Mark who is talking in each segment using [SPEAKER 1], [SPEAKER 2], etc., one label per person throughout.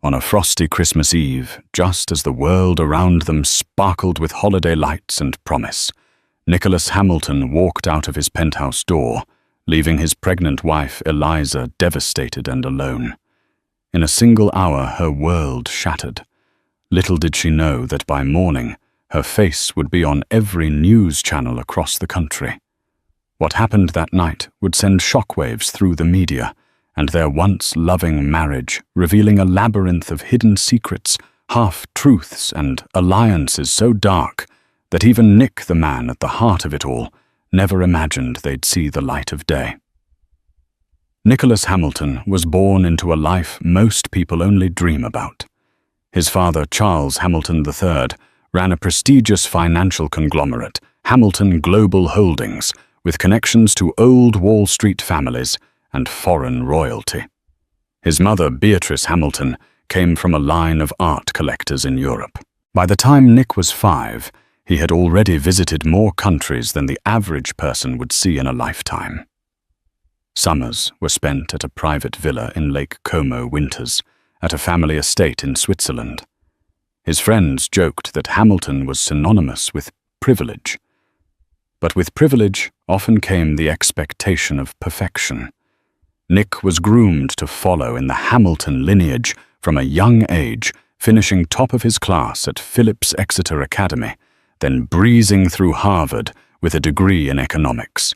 [SPEAKER 1] On a frosty Christmas Eve, just as the world around them sparkled with holiday lights and promise, Nicholas Hamilton walked out of his penthouse door, leaving his pregnant wife Eliza devastated and alone. In a single hour, her world shattered. Little did she know that by morning, her face would be on every news channel across the country. What happened that night would send shockwaves through the media, and their once loving marriage, revealing a labyrinth of hidden secrets, half-truths, and alliances so dark that even Nick, the man at the heart of it all, never imagined they'd see the light of day. Nicholas Hamilton was born into a life most people only dream about. His father, Charles Hamilton III, ran a prestigious financial conglomerate, Hamilton Global Holdings, with connections to old Wall Street families and foreign royalty. His mother, Beatrice Hamilton, came from a line of art collectors in Europe. By the time Nick was 5, he had already visited more countries than the average person would see in a lifetime. Summers were spent at a private villa in Lake Como, winters at a family estate in Switzerland. His friends joked that Hamilton was synonymous with privilege. But with privilege often came the expectation of perfection. Nick was groomed to follow in the Hamilton lineage from a young age, finishing top of his class at Phillips Exeter Academy, then breezing through Harvard with a degree in economics.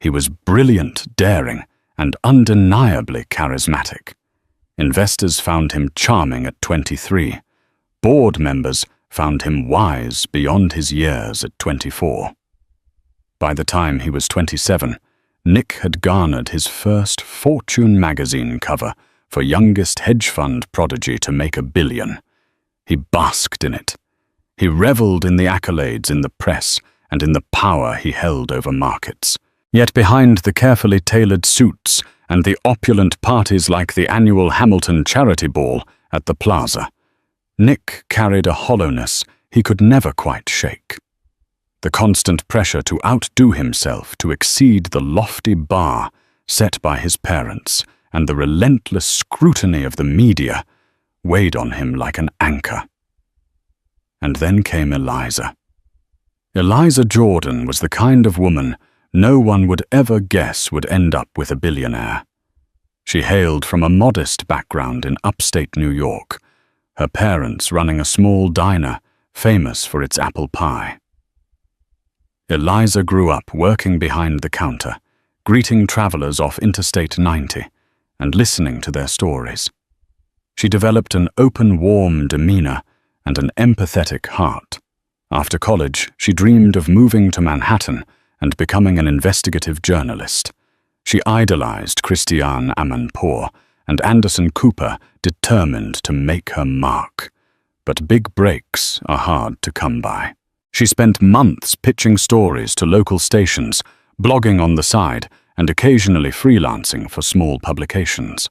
[SPEAKER 1] He was brilliant, daring, and undeniably charismatic. Investors found him charming at 23. Board members found him wise beyond his years at 24. By the time he was 27, Nick had garnered his first Fortune magazine cover for youngest hedge fund prodigy to make $1 billion. He basked in it. He reveled in the accolades in the press and in the power he held over markets. Yet behind the carefully tailored suits and the opulent parties like the annual Hamilton Charity Ball at the Plaza, Nick carried a hollowness he could never quite shake. The constant pressure to outdo himself, to exceed the lofty bar set by his parents, and the relentless scrutiny of the media weighed on him like an anchor. And then came Eliza. Eliza Jordan was the kind of woman no one would ever guess would end up with a billionaire. She hailed from a modest background in upstate New York, her parents running a small diner famous for its apple pie. Eliza grew up working behind the counter, greeting travelers off Interstate 90 and listening to their stories. She developed an open, warm demeanor and an empathetic heart. After college, she dreamed of moving to Manhattan and becoming an investigative journalist. She idolized Christiane Amanpour and Anderson Cooper, determined to make her mark. But big breaks are hard to come by. She spent months pitching stories to local stations, blogging on the side, and occasionally freelancing for small publications.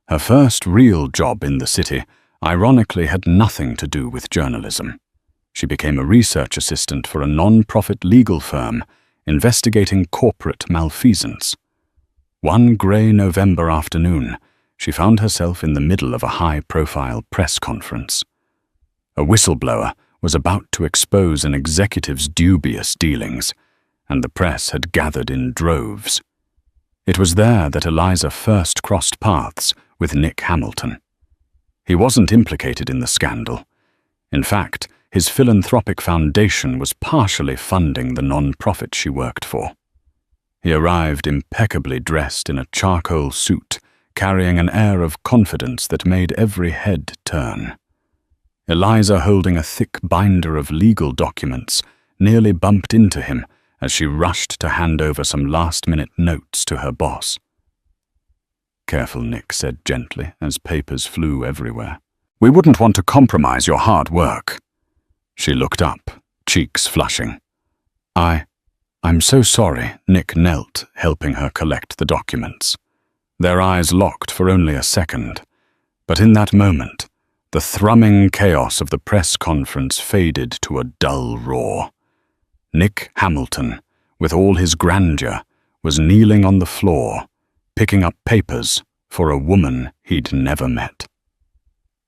[SPEAKER 1] Her first real job in the city, ironically, had nothing to do with journalism. She became a research assistant for a non-profit legal firm investigating corporate malfeasance. One grey November afternoon, she found herself in the middle of a high-profile press conference. A whistleblower was about to expose an executive's dubious dealings, and the press had gathered in droves. It was there that Eliza first crossed paths with Nick Hamilton. He wasn't implicated in the scandal. In fact, his philanthropic foundation was partially funding the non-profit she worked for. He arrived impeccably dressed in a charcoal suit, carrying an air of confidence that made every head turn. Eliza, holding a thick binder of legal documents, nearly bumped into him as she rushed to hand over some last-minute notes to her boss. "Careful," Nick said gently as papers flew everywhere. "We wouldn't want to compromise your hard work." She looked up, cheeks flushing. I'm so sorry," Nick knelt, helping her collect the documents. Their eyes locked for only a second, but in that moment, the thrumming chaos of the press conference faded to a dull roar. Nick Hamilton, with all his grandeur, was kneeling on the floor, picking up papers for a woman he'd never met.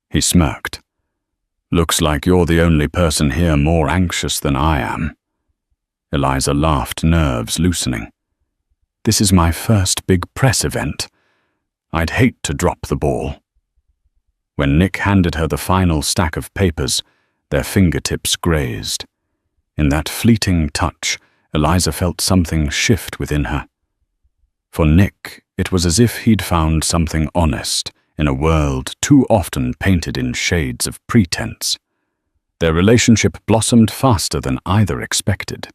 [SPEAKER 1] He smirked. "Looks like you're the only person here more anxious than I am." Eliza laughed, nerves loosening. "This is my first big press event. I'd hate to drop the ball." When Nick handed her the final stack of papers, their fingertips grazed. In that fleeting touch, Eliza felt something shift within her. For Nick, it was as if he'd found something honest in a world too often painted in shades of pretense. Their relationship blossomed faster than either expected.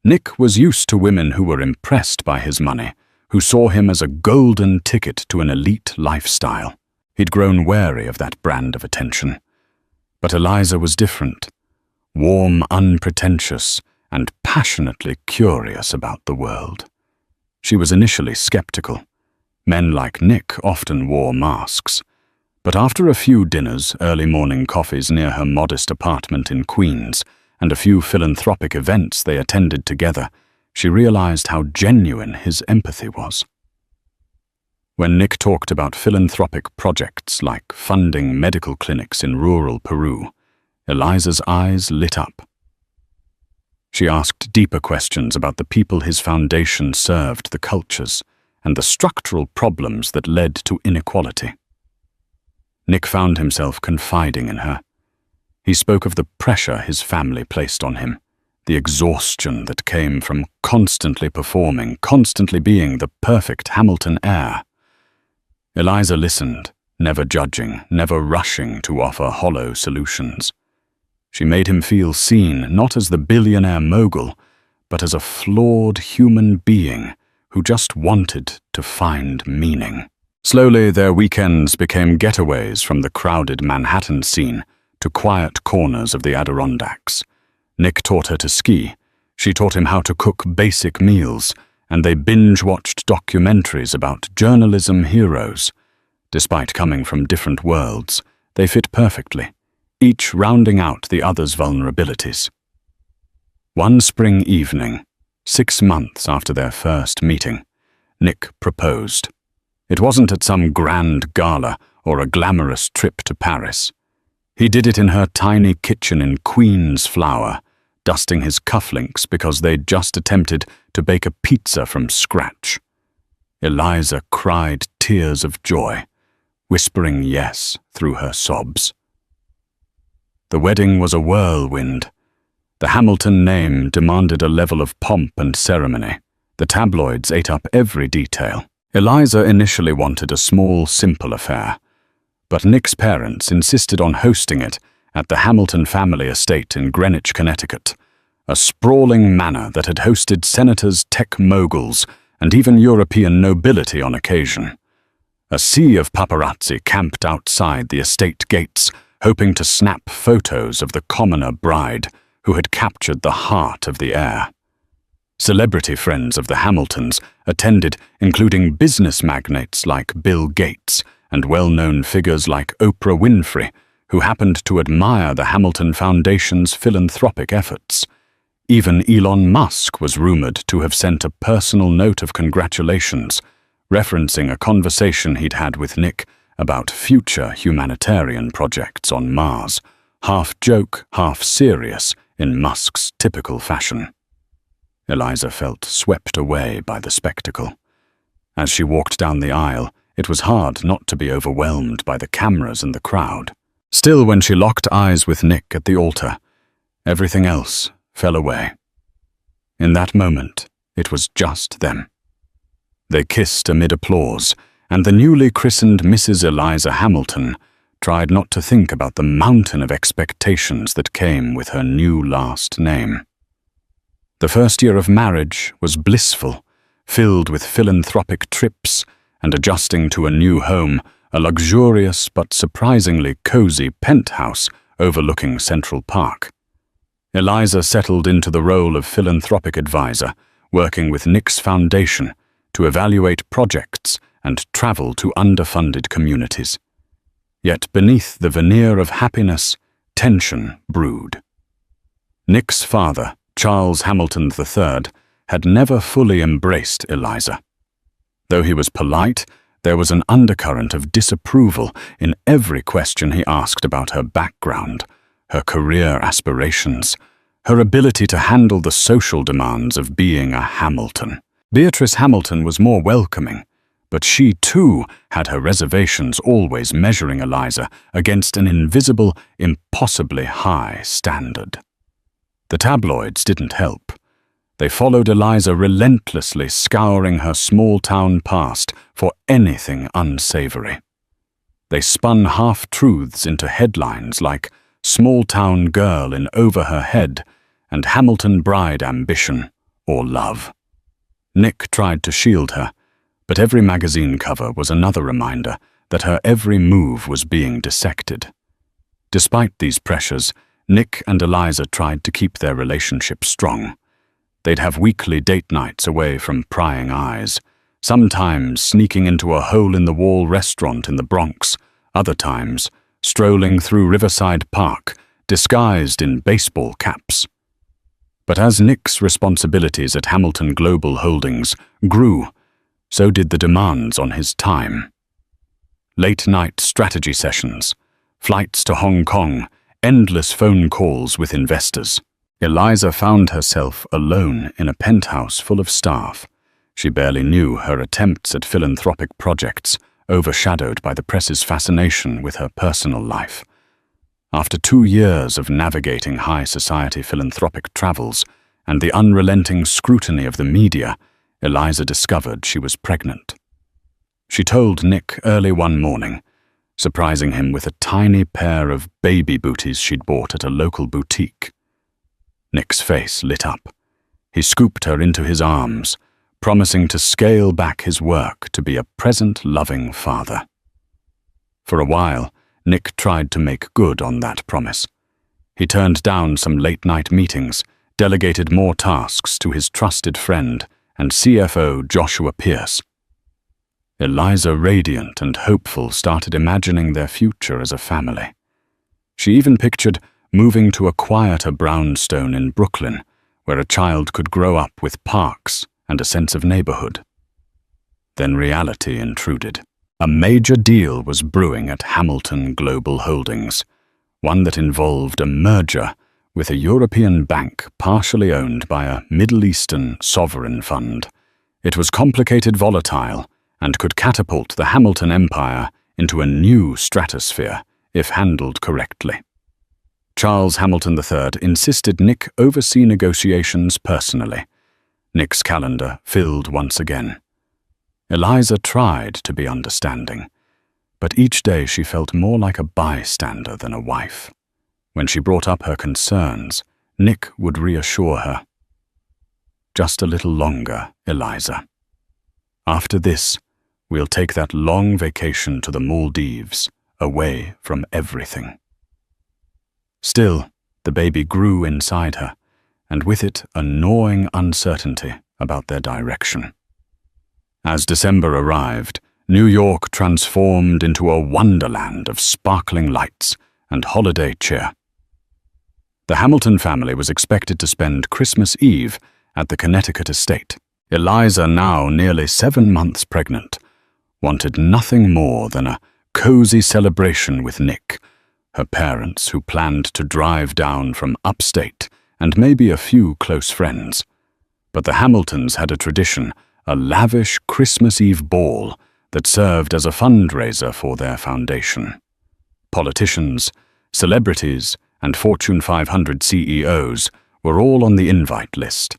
[SPEAKER 1] Nick was used to women who were impressed by his money, who saw him as a golden ticket to an elite lifestyle. He'd grown wary of that brand of attention. But Eliza was different. Warm, unpretentious, and passionately curious about the world. She was initially skeptical. Men like Nick often wore masks. But after a few dinners, early morning coffees near her modest apartment in Queens, and a few philanthropic events they attended together, she realized how genuine his empathy was. When Nick talked about philanthropic projects like funding medical clinics in rural Peru, Eliza's eyes lit up. She asked deeper questions about the people his foundation served, the cultures, and the structural problems that led to inequality. Nick found himself confiding in her. He spoke of the pressure his family placed on him, the exhaustion that came from constantly performing, constantly being the perfect Hamilton heir. Eliza listened, never judging, never rushing to offer hollow solutions. She made him feel seen not as the billionaire mogul, but as a flawed human being who just wanted to find meaning. Slowly, their weekends became getaways from the crowded Manhattan scene to quiet corners of the Adirondacks. Nick taught her to ski. She taught him how to cook basic meals, and they binge-watched documentaries about journalism heroes. Despite coming from different worlds, they fit perfectly, each rounding out the other's vulnerabilities. One spring evening, 6 months after their first meeting, Nick proposed. It wasn't at some grand gala or a glamorous trip to Paris. He did it in her tiny kitchen in Queens Flower, dusting his cufflinks because they'd just attempted to bake a pizza from scratch. Eliza cried tears of joy, whispering yes through her sobs. The wedding was a whirlwind. The Hamilton name demanded a level of pomp and ceremony. The tabloids ate up every detail. Eliza initially wanted a small, simple affair, but Nick's parents insisted on hosting it at the Hamilton family estate in Greenwich, Connecticut, a sprawling manor that had hosted senators, tech moguls, and even European nobility on occasion. A sea of paparazzi camped outside the estate gates, hoping to snap photos of the commoner bride who had captured the heart of the heir. Celebrity friends of the Hamiltons attended, including business magnates like Bill Gates and well-known figures like Oprah Winfrey, who happened to admire the Hamilton Foundation's philanthropic efforts. Even Elon Musk was rumored to have sent a personal note of congratulations, referencing a conversation he'd had with Nick about future humanitarian projects on Mars, half joke, half serious, in Musk's typical fashion. Eliza felt swept away by the spectacle. As she walked down the aisle, it was hard not to be overwhelmed by the cameras and the crowd. Still, when she locked eyes with Nick at the altar, everything else fell away. In that moment, it was just them. They kissed amid applause, and the newly christened Mrs. Eliza Hamilton tried not to think about the mountain of expectations that came with her new last name. The first year of marriage was blissful, filled with philanthropic trips and adjusting to a new home, a luxurious but surprisingly cozy penthouse overlooking Central Park. Eliza settled into the role of philanthropic advisor, working with Nick's foundation to evaluate projects and travel to underfunded communities. Yet beneath the veneer of happiness, tension brewed. Nick's father, Charles Hamilton III, had never fully embraced Eliza. Though he was polite, There was an undercurrent of disapproval in every question he asked about her background, her career aspirations, her ability to handle the social demands of being a Hamilton. Beatrice Hamilton was more welcoming, but she too had her reservations, always measuring Eliza against an invisible, impossibly high standard. The tabloids didn't help. They followed Eliza relentlessly, scouring her small-town past for anything unsavory. They spun half-truths into headlines like "Small-Town Girl in Over Her Head" and "Hamilton Bride Ambition" or "Love." Nick tried to shield her, but every magazine cover was another reminder that her every move was being dissected. Despite these pressures, Nick and Eliza tried to keep their relationship strong. They'd have weekly date nights away from prying eyes, sometimes sneaking into a hole-in-the-wall restaurant in the Bronx, other times strolling through Riverside Park, disguised in baseball caps. But as Nick's responsibilities at Hamilton Global Holdings grew, so did the demands on his time. Late-night strategy sessions, flights to Hong Kong, endless phone calls with investors. Eliza found herself alone in a penthouse full of staff. She barely knew her attempts at philanthropic projects, overshadowed by the press's fascination with her personal life. After 2 years of navigating high society philanthropic travels and the unrelenting scrutiny of the media, Eliza discovered she was pregnant. She told Nick early one morning, surprising him with a tiny pair of baby booties she'd bought at a local boutique. Nick's face lit up. He scooped her into his arms, promising to scale back his work to be a present, loving father. For a while, Nick tried to make good on that promise. He turned down some late-night meetings, delegated more tasks to his trusted friend and CFO Joshua Pierce. Eliza, radiant and hopeful, started imagining their future as a family. She even pictured moving to a quieter brownstone in Brooklyn, where a child could grow up with parks and a sense of neighborhood. Then reality intruded. A major deal was brewing at Hamilton Global Holdings, one that involved a merger with a European bank partially owned by a Middle Eastern sovereign fund. It was complicated, volatile, and could catapult the Hamilton empire into a new stratosphere if handled correctly. Charles Hamilton III insisted Nick oversee negotiations personally. Nick's calendar filled once again. Eliza tried to be understanding, but each day she felt more like a bystander than a wife. When she brought up her concerns, Nick would reassure her. "Just a little longer, Eliza. After this, we'll take that long vacation to the Maldives, away from everything." Still, the baby grew inside her, and with it a gnawing uncertainty about their direction. As December arrived, New York transformed into a wonderland of sparkling lights and holiday cheer. The Hamilton family was expected to spend Christmas Eve at the Connecticut estate. Eliza, now nearly 7 months pregnant, wanted nothing more than a cozy celebration with Nick, her parents, who planned to drive down from upstate, and maybe a few close friends. But the Hamiltons had a tradition, a lavish Christmas Eve ball that served as a fundraiser for their foundation. Politicians, celebrities, and Fortune 500 CEOs were all on the invite list.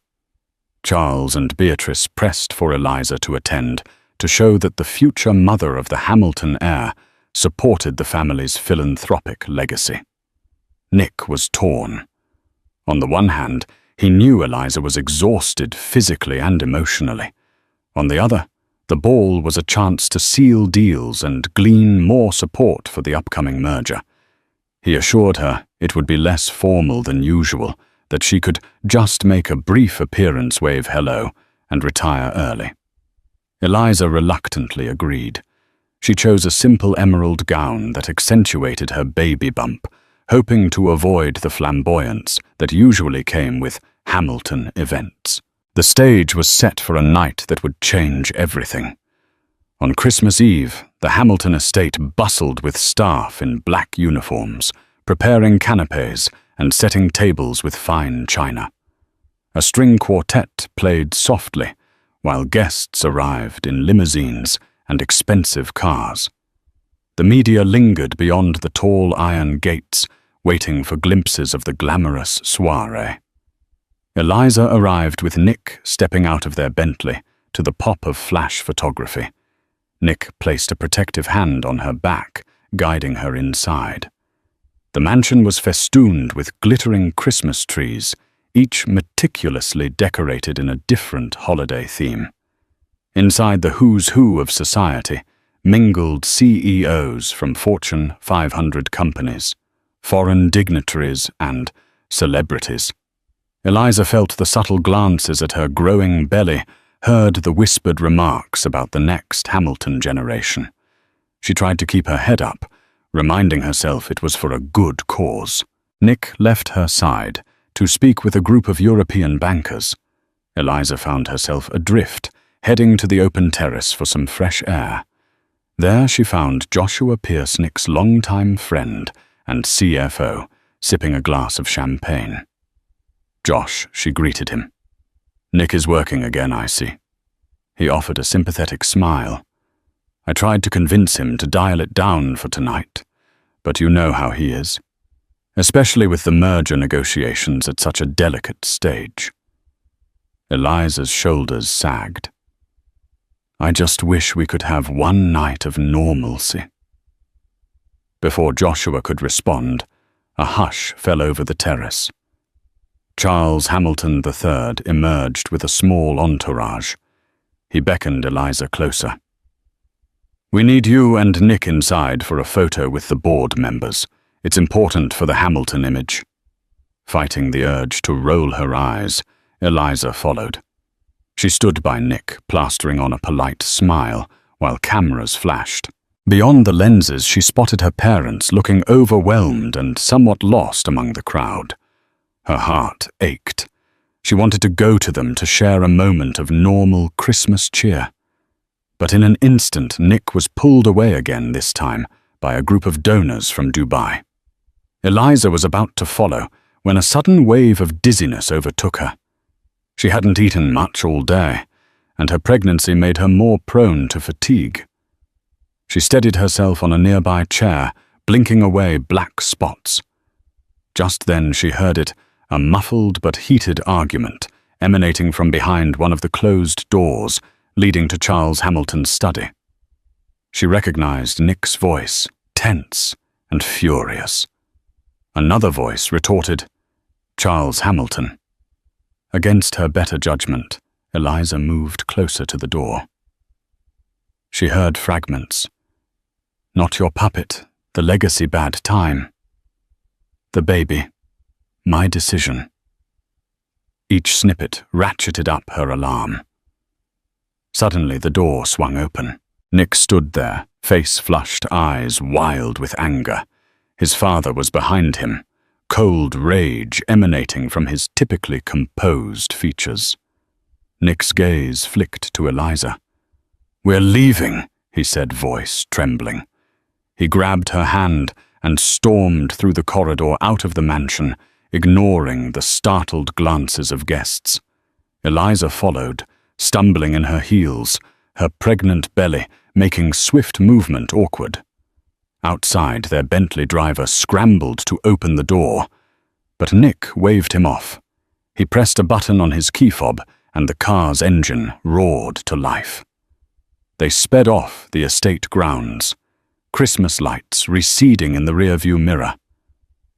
[SPEAKER 1] Charles and Beatrice pressed for Eliza to attend to show that the future mother of the Hamilton heir supported the family's philanthropic legacy. Nick was torn. On the one hand, he knew Eliza was exhausted physically and emotionally. On the other, the ball was a chance to seal deals and glean more support for the upcoming merger. He assured her it would be less formal than usual, that she could just make a brief appearance, wave hello, and retire early. Eliza reluctantly agreed. She chose a simple emerald gown that accentuated her baby bump, hoping to avoid the flamboyance that usually came with Hamilton events. The stage was set for a night that would change everything. On Christmas Eve, the Hamilton estate bustled with staff in black uniforms, preparing canapes and setting tables with fine china. A string quartet played softly, while guests arrived in limousines and expensive cars. The media lingered beyond the tall iron gates, waiting for glimpses of the glamorous soiree. Eliza arrived with Nick stepping out of their Bentley to the pop of flash photography. Nick placed a protective hand on her back, guiding her inside. The mansion was festooned with glittering Christmas trees, each meticulously decorated in a different holiday theme. Inside the who's who of society mingled CEOs from Fortune 500 companies, foreign dignitaries, and celebrities. Eliza felt the subtle glances at her growing belly, heard the whispered remarks about the next Hamilton generation. She tried to keep her head up, reminding herself it was for a good cause. Nick left her side to speak with a group of European bankers. Eliza found herself adrift, heading to the open terrace for some fresh air. There she found Joshua Pierce, Nick's longtime friend and CFO, sipping a glass of champagne. "Josh," she greeted him. "Nick is working again, I see." He offered a sympathetic smile. "I tried to convince him to dial it down for tonight, but you know how he is, especially with the merger negotiations at such a delicate stage." Eliza's shoulders sagged. "I just wish we could have one night of normalcy." Before Joshua could respond, a hush fell over the terrace. Charles Hamilton III emerged with a small entourage. He beckoned Eliza closer. "We need you and Nick inside for a photo with the board members. It's important for the Hamilton image." Fighting the urge to roll her eyes, Eliza followed. She stood by Nick, plastering on a polite smile, while cameras flashed. Beyond the lenses, she spotted her parents looking overwhelmed and somewhat lost among the crowd. Her heart ached. She wanted to go to them to share a moment of normal Christmas cheer. But in an instant, Nick was pulled away again, this time by a group of donors from Dubai. Eliza was about to follow when a sudden wave of dizziness overtook her. She hadn't eaten much all day, and her pregnancy made her more prone to fatigue. She steadied herself on a nearby chair, blinking away black spots. Just then she heard it, a muffled but heated argument emanating from behind one of the closed doors leading to Charles Hamilton's study. She recognized Nick's voice, tense and furious. Another voice retorted, "Charles Hamilton." Against her better judgment, Eliza moved closer to the door. She heard fragments. "Not your puppet, the legacy bad time. The baby, my decision." Each snippet ratcheted up her alarm. Suddenly the door swung open. Nick stood there, face flushed, eyes wild with anger. His father was behind him, cold rage emanating from his typically composed features. Nick's gaze flicked to Eliza. "We're leaving," he said, voice trembling. He grabbed her hand and stormed through the corridor out of the mansion, ignoring the startled glances of guests. Eliza followed, stumbling in her heels, her pregnant belly making swift movement awkward. Outside, their Bentley driver scrambled to open the door, but Nick waved him off. He pressed a button on his key fob, and the car's engine roared to life. They sped off the estate grounds, Christmas lights receding in the rearview mirror.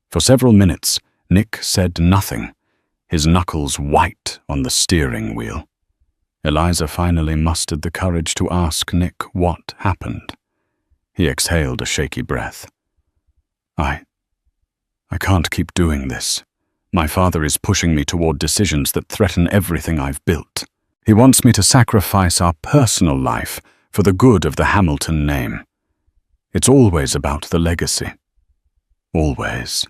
[SPEAKER 1] For several minutes, Nick said nothing, his knuckles white on the steering wheel. Eliza finally mustered the courage to ask Nick what happened. He exhaled a shaky breath. I can't keep doing this. My father is pushing me toward decisions that threaten everything I've built. He wants me to sacrifice our personal life for the good of the Hamilton name. It's always about the legacy. Always."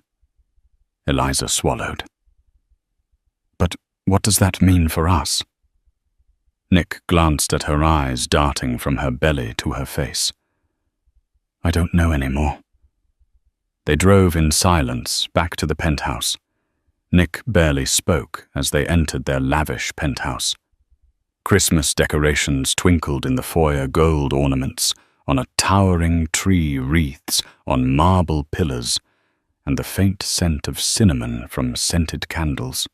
[SPEAKER 1] Eliza swallowed. "But what does that mean for us?" Nick glanced at her eyes darting from her belly to her face. I don't know anymore. They drove in silence back to the penthouse. Nick barely spoke as they entered their lavish penthouse. Christmas decorations twinkled in the foyer, gold ornaments on a towering tree, wreaths on marble pillars, and the faint scent of cinnamon from scented candles.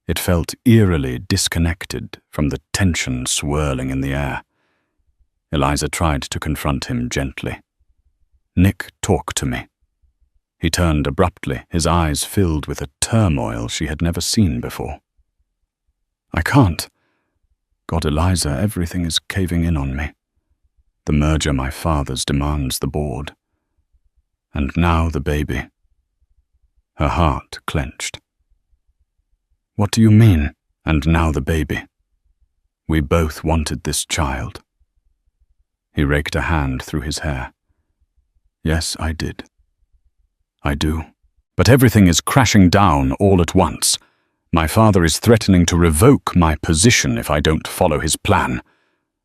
[SPEAKER 1] It felt eerily disconnected from the tension swirling in the air. Eliza tried to confront him gently. Nick, talk to me. He turned abruptly, his eyes filled with a turmoil she had never seen before. I can't. God, Eliza, everything is caving in on me. The merger my father's demands the board. And now the baby. Her heart clenched. What do you mean, and now the baby? We both wanted this child. He raked a hand through his hair. Yes, I did. I do. But everything is crashing down all at once. My father is threatening to revoke my position if I don't follow his plan.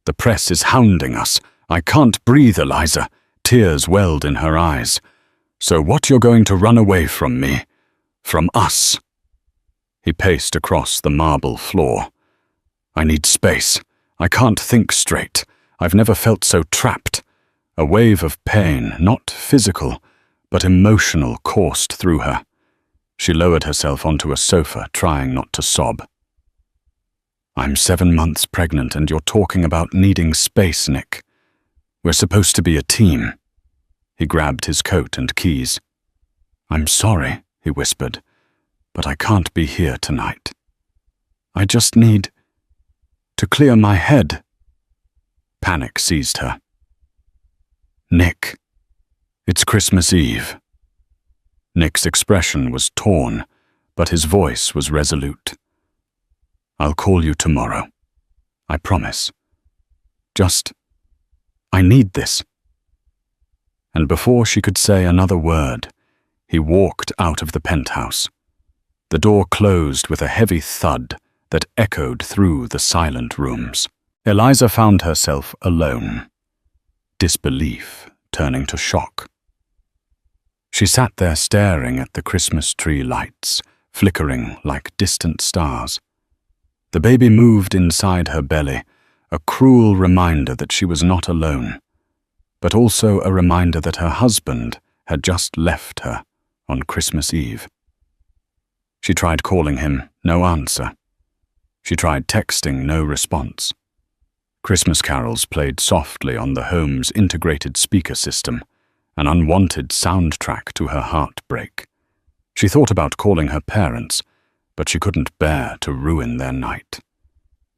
[SPEAKER 1] The press is hounding us. I can't breathe, Eliza. Tears welled in her eyes. So what, you're going to run away from me? From us? He paced across the marble floor. I need space. I can't think straight. I've never felt so trapped. A wave of pain, not physical, but emotional, coursed through her. She lowered herself onto a sofa, trying not to sob. I'm 7 months pregnant, and you're talking about needing space, Nick. We're supposed to be a team. He grabbed his coat and keys. I'm sorry, he whispered, but I can't be here tonight. I just need to clear my head. Panic seized her. Nick, it's Christmas Eve. Nick's expression was torn, but his voice was resolute. I'll call you tomorrow. I promise. I need this. And before she could say another word, he walked out of the penthouse. The door closed with a heavy thud that echoed through the silent rooms. Eliza found herself alone, disbelief turning to shock. She sat there staring at the Christmas tree lights, flickering like distant stars. The baby moved inside her belly, a cruel reminder that she was not alone, but also a reminder that her husband had just left her on Christmas Eve. She tried calling him, no answer. She tried texting, no response. Christmas carols played softly on the home's integrated speaker system, an unwanted soundtrack to her heartbreak. She thought about calling her parents, but she couldn't bear to ruin their night.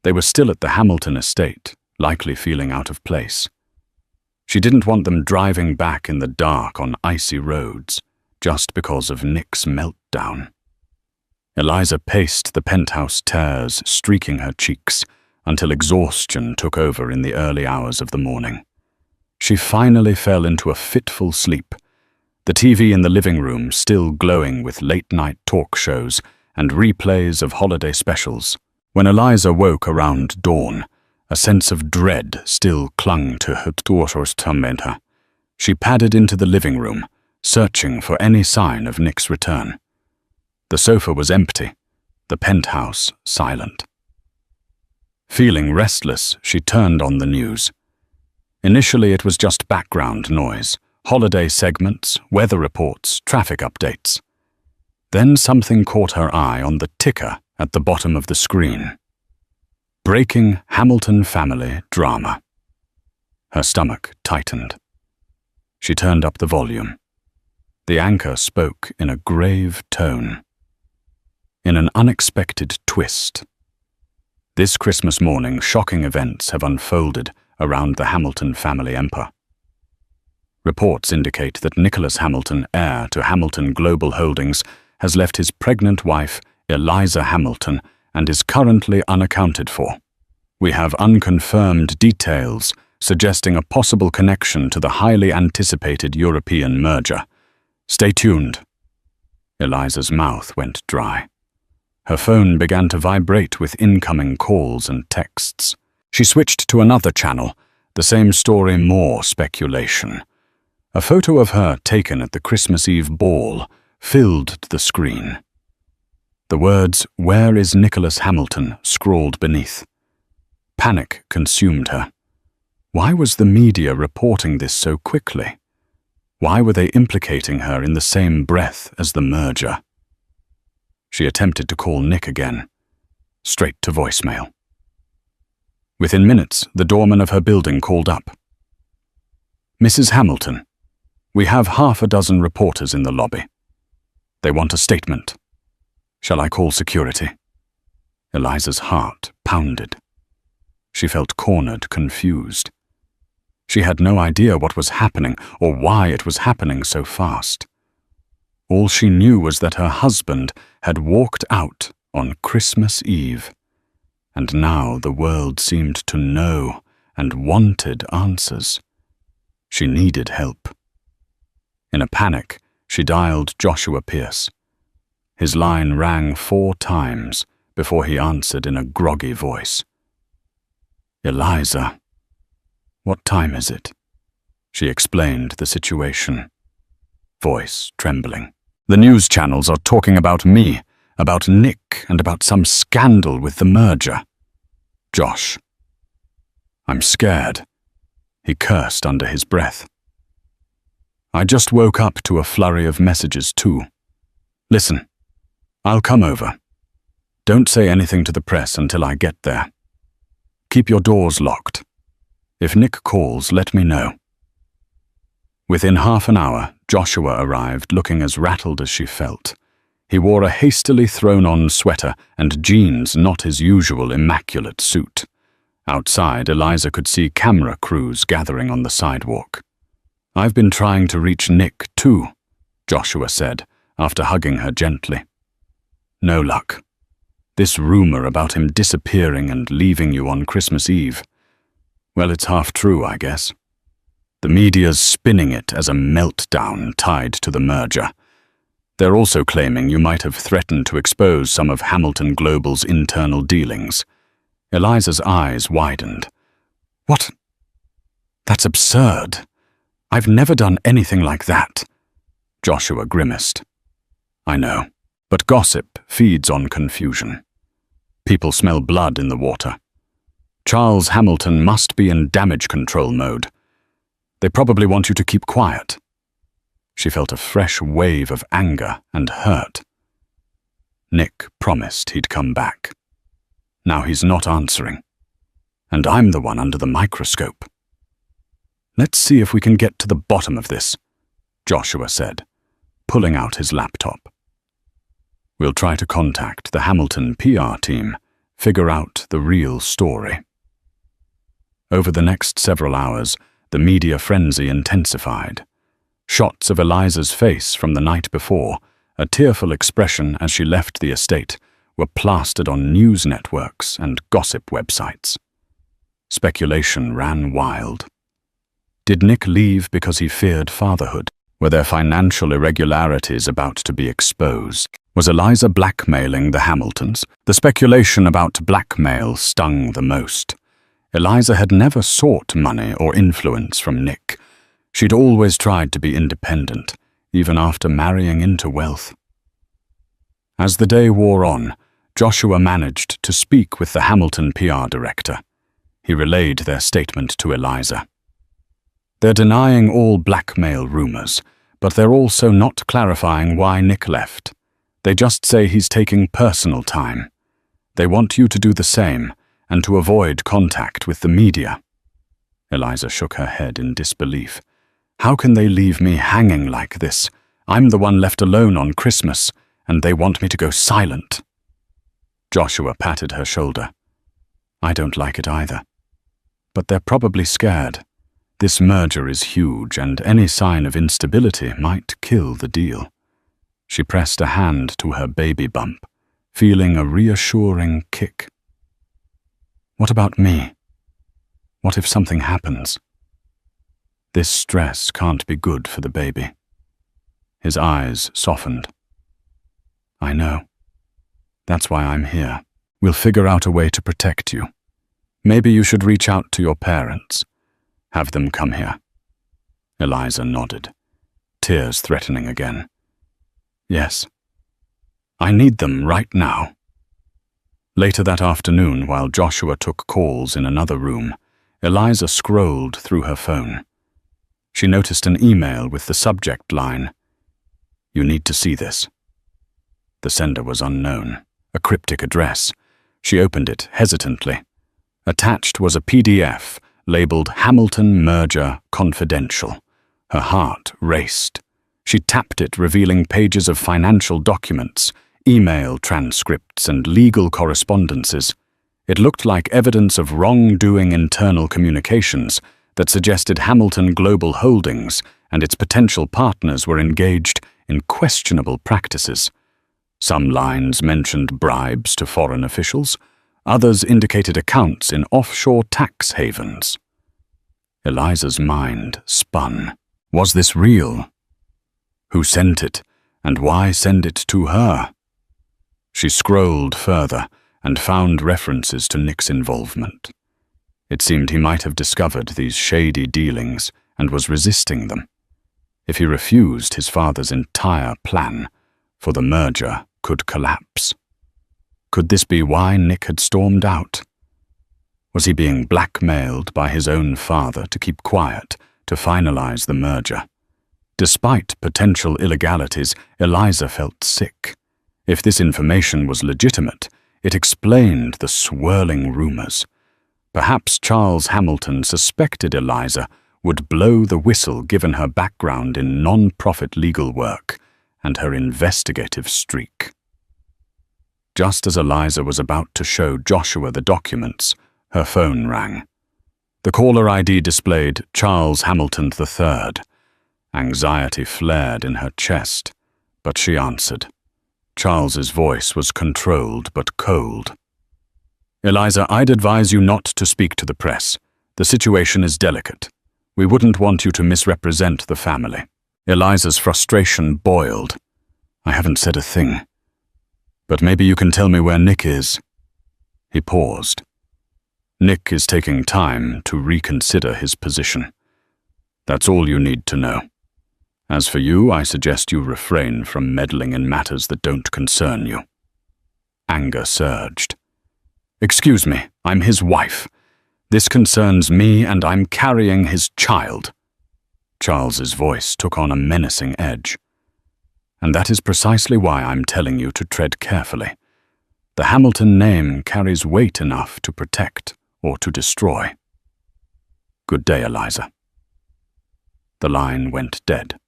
[SPEAKER 1] They were still at the Hamilton estate, likely feeling out of place. She didn't want them driving back in the dark on icy roads, just because of Nick's meltdown. Eliza paced the penthouse terrace, streaking her cheeks, until exhaustion took over in the early hours of the morning. She finally fell into a fitful sleep, the TV in the living room still glowing with late-night talk shows and replays of holiday specials. When Eliza woke around dawn, a sense of dread still clung to her tormentor. She padded into the living room, searching for any sign of Nick's return. The sofa was empty, the penthouse silent. Feeling restless, she turned on the news. Initially, it was just background noise, holiday segments, weather reports, traffic updates. Then something caught her eye on the ticker at the bottom of the screen. Breaking Hamilton family drama. Her stomach tightened. She turned up the volume. The anchor spoke in a grave tone. In an unexpected twist. This Christmas morning, shocking events have unfolded around the Hamilton family empire. Reports indicate that Nicholas Hamilton, heir to Hamilton Global Holdings, has left his pregnant wife, Eliza Hamilton, and is currently unaccounted for. We have unconfirmed details suggesting a possible connection to the highly anticipated European merger. Stay tuned. Eliza's mouth went dry. Her phone began to vibrate with incoming calls and texts. She switched to another channel, the same story, more speculation. A photo of her taken at the Christmas Eve ball filled the screen. The words, "Where is Nicholas Hamilton?" scrawled beneath. Panic consumed her. Why was the media reporting this so quickly? Why were they implicating her in the same breath as the merger? She attempted to call Nick again, straight to voicemail. Within minutes, the doorman of her building called up. "Mrs. Hamilton, we have half a dozen reporters in the lobby. They want a statement. Shall I call security?" Eliza's heart pounded. She felt cornered, confused. She had no idea what was happening or why it was happening so fast. All she knew was that her husband had walked out on Christmas Eve, and now the world seemed to know and wanted answers. She needed help. In a panic, she dialed Joshua Pierce. His line rang 4 times before he answered in a groggy voice. "Eliza, what time is it?" She explained the situation, voice trembling. "The news channels are talking about me, about Nick, and about some scandal with the merger. Josh." "I'm scared," he cursed under his breath. "I just woke up to a flurry of messages too. Listen, I'll come over. Don't say anything to the press until I get there. Keep your doors locked. If Nick calls, let me know." Within half an hour, Joshua arrived looking as rattled as she felt. He wore a hastily thrown-on sweater and jeans, not his usual immaculate suit. Outside, Eliza could see camera crews gathering on the sidewalk. "I've been trying to reach Nick too," Joshua said, after hugging her gently. "No luck. This rumor about him disappearing and leaving you on Christmas Eve, well, it's half true, I guess. The media's spinning it as a meltdown tied to the merger. They're also claiming you might have threatened to expose some of Hamilton Global's internal dealings." Eliza's eyes widened. "What? That's absurd. I've never done anything like that." Joshua grimaced. "I know, but gossip feeds on confusion. People smell blood in the water. Charles Hamilton must be in damage control mode. They probably want you to keep quiet." She felt a fresh wave of anger and hurt. Nick promised he'd come back. Now he's not answering. And I'm the one under the microscope. "Let's see if we can get to the bottom of this," Joshua said, pulling out his laptop. "We'll try to contact the Hamilton PR team, figure out the real story." Over the next several hours, the media frenzy intensified. Shots of Eliza's face from the night before, a tearful expression as she left the estate, were plastered on news networks and gossip websites. Speculation ran wild. Did Nick leave because he feared fatherhood? Were there financial irregularities about to be exposed? Was Eliza blackmailing the Hamiltons? The speculation about blackmail stung the most. Eliza had never sought money or influence from Nick. She'd always tried to be independent, even after marrying into wealth. As the day wore on, Joshua managed to speak with the Hamilton PR director. He relayed their statement to Eliza. "They're denying all blackmail rumors, but they're also not clarifying why Nick left. They just say he's taking personal time. They want you to do the same and to avoid contact with the media." Eliza shook her head in disbelief. "How can they leave me hanging like this? I'm the one left alone on Christmas, and they want me to go silent." Joshua patted her shoulder. "I don't like it either. But they're probably scared. This merger is huge, and any sign of instability might kill the deal." She pressed a hand to her baby bump, feeling a reassuring kick. "What about me? What if something happens? This stress can't be good for the baby." His eyes softened. "I know. That's why I'm here. We'll figure out a way to protect you. Maybe you should reach out to your parents. Have them come here." Eliza nodded, tears threatening again. "Yes. I need them right now." Later that afternoon, while Joshua took calls in another room, Eliza scrolled through her phone. She noticed an email with the subject line, "You need to see this." The sender was unknown, a cryptic address. She opened it hesitantly. Attached was a PDF labeled Hamilton Merger Confidential. Her heart raced. She tapped it, revealing pages of financial documents, email transcripts, and legal correspondences. It looked like evidence of wrongdoing internal communications that suggested Hamilton Global Holdings and its potential partners were engaged in questionable practices. Some lines mentioned bribes to foreign officials. Others indicated accounts in offshore tax havens. Eliza's mind spun. Was this real? Who sent it, and why send it to her? She scrolled further and found references to Nick's involvement. It seemed he might have discovered these shady dealings and was resisting them. If he refused, his father's entire plan for the merger could collapse. Could this be why Nick had stormed out? Was he being blackmailed by his own father to keep quiet, to finalize the merger? Despite potential illegalities, Eliza felt sick. If this information was legitimate, it explained the swirling rumors. Perhaps Charles Hamilton suspected Eliza would blow the whistle given her background in non-profit legal work and her investigative streak. Just as Eliza was about to show Joshua the documents, her phone rang. The caller ID displayed Charles Hamilton III. Anxiety flared in her chest, but she answered. Charles's voice was controlled but cold. "Eliza, I'd advise you not to speak to the press. The situation is delicate. We wouldn't want you to misrepresent the family." Eliza's frustration boiled. "I haven't said a thing. But maybe you can tell me where Nick is." He paused. "Nick is taking time to reconsider his position. That's all you need to know. As for you, I suggest you refrain from meddling in matters that don't concern you." Anger surged. "Excuse me, I'm his wife. This concerns me and I'm carrying his child." Charles's voice took on a menacing edge. "And that is precisely why I'm telling you to tread carefully. The Hamilton name carries weight enough to protect or to destroy. Good day, Eliza." The line went dead.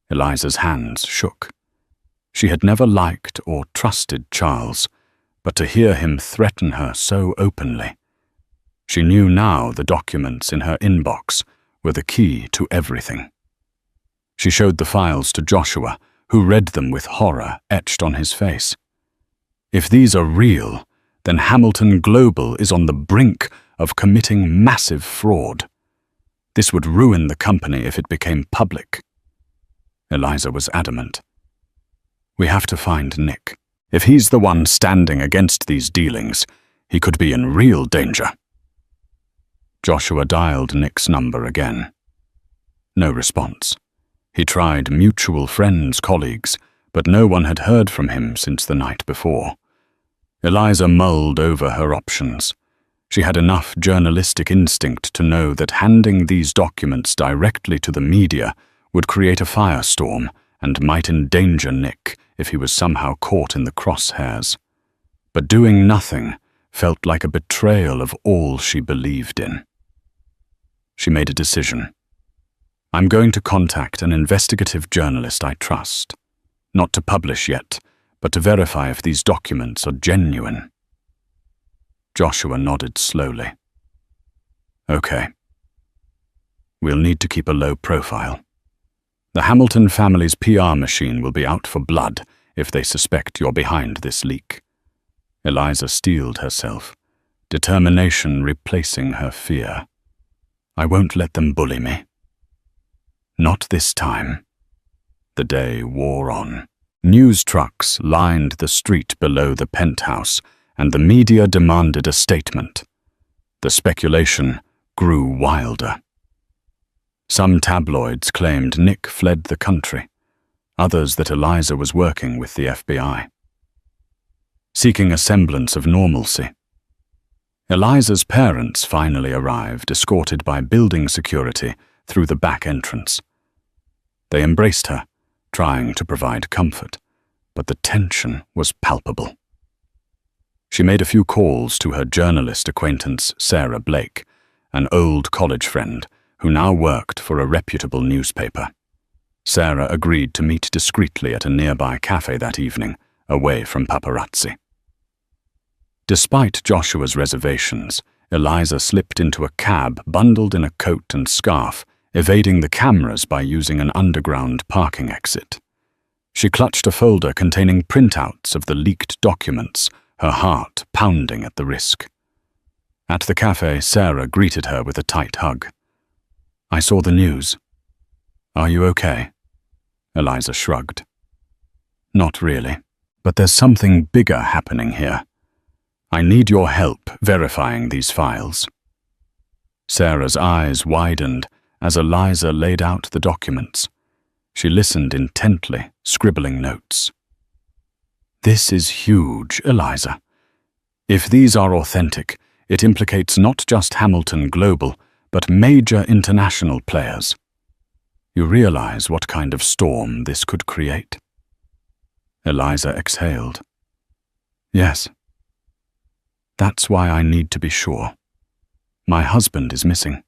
[SPEAKER 1] Eliza's hands shook. She had never liked or trusted Charles, but to hear him threaten her so openly. She knew now the documents in her inbox were the key to everything. She showed the files to Joshua, who read them with horror etched on his face. If these are real, then Hamilton Global is on the brink of committing massive fraud. This would ruin the company if it became public. Eliza was adamant. "We have to find Nick. If he's the one standing against these dealings, he could be in real danger." Joshua dialed Nick's number again. No response. He tried mutual friends, colleagues, but no one had heard from him since the night before. Eliza mulled over her options. She had enough journalistic instinct to know that handing these documents directly to the media would create a firestorm and might endanger Nick if he was somehow caught in the crosshairs. But doing nothing felt like a betrayal of all she believed in. She made a decision. "I'm going to contact an investigative journalist I trust, not to publish yet, but to verify if these documents are genuine." Joshua nodded slowly. "Okay. We'll need to keep a low profile. The Hamilton family's PR machine will be out for blood if they suspect you're behind this leak." Eliza steeled herself, determination replacing her fear. "I won't let them bully me." Not this time. The day wore on. News trucks lined the street below the penthouse, and the media demanded a statement. The speculation grew wilder. Some tabloids claimed Nick fled the country, others that Eliza was working with the FBI. Seeking a semblance of normalcy, Eliza's parents finally arrived, escorted by building security through the back entrance. They embraced her, trying to provide comfort, but the tension was palpable. She made a few calls to her journalist acquaintance, Sarah Blake, an old college friend who now worked for a reputable newspaper. Sarah agreed to meet discreetly at a nearby cafe that evening, away from paparazzi. Despite Joshua's reservations, Eliza slipped into a cab bundled in a coat and scarf, evading the cameras by using an underground parking exit. She clutched a folder containing printouts of the leaked documents, her heart pounding at the risk. At the cafe, Sarah greeted her with a tight hug. "I saw the news. Are you okay?" Eliza shrugged. "Not really, but there's something bigger happening here. I need your help verifying these files." Sarah's eyes widened as Eliza laid out the documents. She listened intently, scribbling notes. "This is huge, Eliza. If these are authentic, it implicates not just Hamilton Global, but major international players. You realize what kind of storm this could create?" Eliza exhaled. "Yes. That's why I need to be sure. My husband is missing.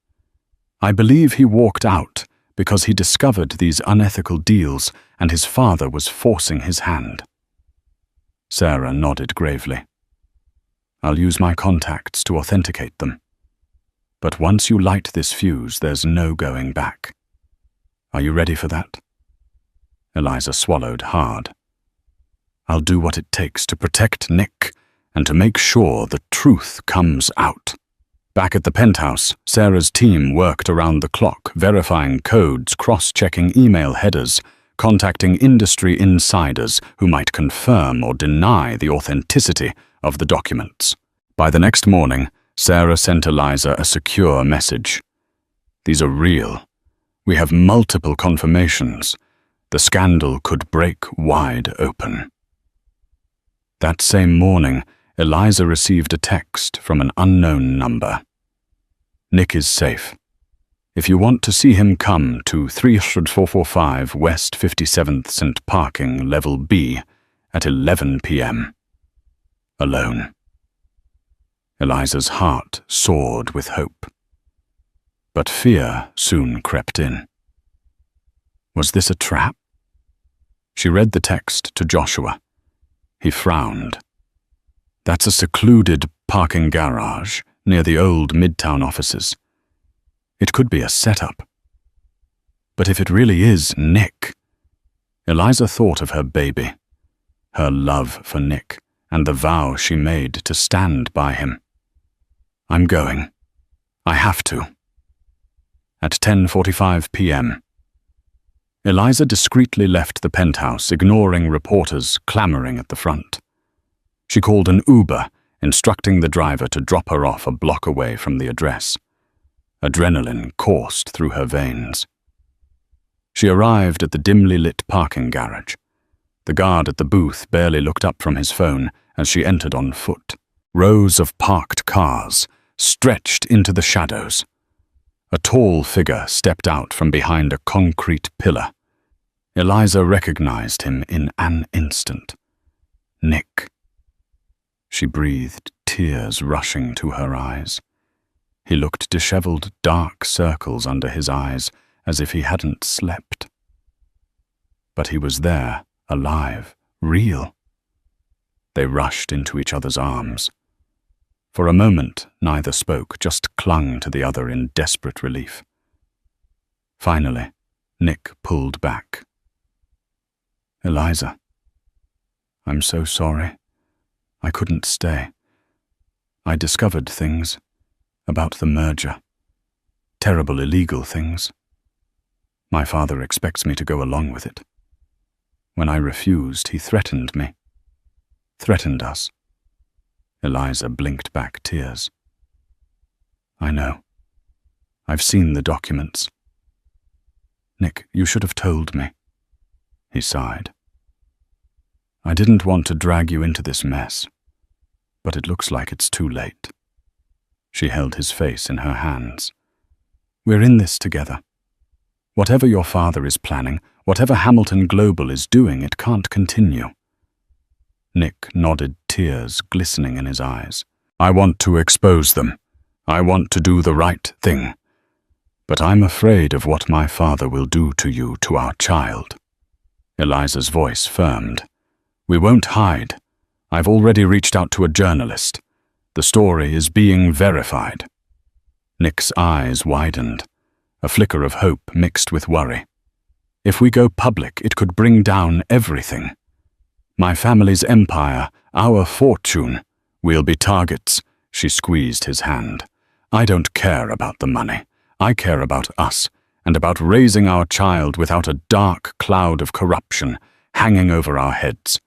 [SPEAKER 1] I believe he walked out because he discovered these unethical deals and his father was forcing his hand." Sarah nodded gravely. "I'll use my contacts to authenticate them. But once you light this fuse, there's no going back. Are you ready for that?" Eliza swallowed hard. "I'll do what it takes to protect Nick and to make sure the truth comes out." Back at the penthouse, Sarah's team worked around the clock, verifying codes, cross-checking email headers, contacting industry insiders who might confirm or deny the authenticity of the documents. By the next morning, Sarah sent Eliza a secure message. "These are real. We have multiple confirmations. The scandal could break wide open." That same morning, Eliza received a text from an unknown number. "Nick is safe. If you want to see him, come to 30445 West 57th St. Parking, Level B, at 11 p.m. Alone." Eliza's heart soared with hope. But fear soon crept in. Was this a trap? She read the text to Joshua. He frowned. "That's a secluded parking garage near the old Midtown offices. It could be a setup. But if it really is Nick..." Eliza thought of her baby, her love for Nick, and the vow she made to stand by him. "I'm going. I have to." At 10:45 p.m., Eliza discreetly left the penthouse, ignoring reporters clamoring at the front. She called an Uber, instructing the driver to drop her off a block away from the address. Adrenaline coursed through her veins. She arrived at the dimly lit parking garage. The guard at the booth barely looked up from his phone as she entered on foot. Rows of parked cars stretched into the shadows. A tall figure stepped out from behind a concrete pillar. Eliza recognized him in an instant. Nick. She breathed, tears rushing to her eyes. He looked disheveled, dark circles under his eyes, as if he hadn't slept. But he was there, alive, real. They rushed into each other's arms. For a moment, neither spoke, just clung to the other in desperate relief. Finally, Nick pulled back. "Eliza, I'm so sorry. I couldn't stay. I discovered things about the merger. Terrible illegal things. My father expects me to go along with it. When I refused, he threatened me. Threatened us." Eliza blinked back tears. I know. I've seen the documents. Nick, you should have told me. He sighed. I didn't want to drag you into this mess, but it looks like it's too late. She held his face in her hands. We're in this together. Whatever your father is planning, whatever Hamilton Global is doing, it can't continue. Nick nodded, tears glistening in his eyes. I want to expose them. I want to do the right thing. But I'm afraid of what my father will do to you, to our child. Eliza's voice firmed. We won't hide. I've already reached out to a journalist. The story is being verified. Nick's eyes widened, a flicker of hope mixed with worry. If we go public, it could bring down everything. My family's empire, our fortune. We'll be targets. She squeezed his hand. I don't care about the money. I care about us, and about raising our child without a dark cloud of corruption hanging over our heads.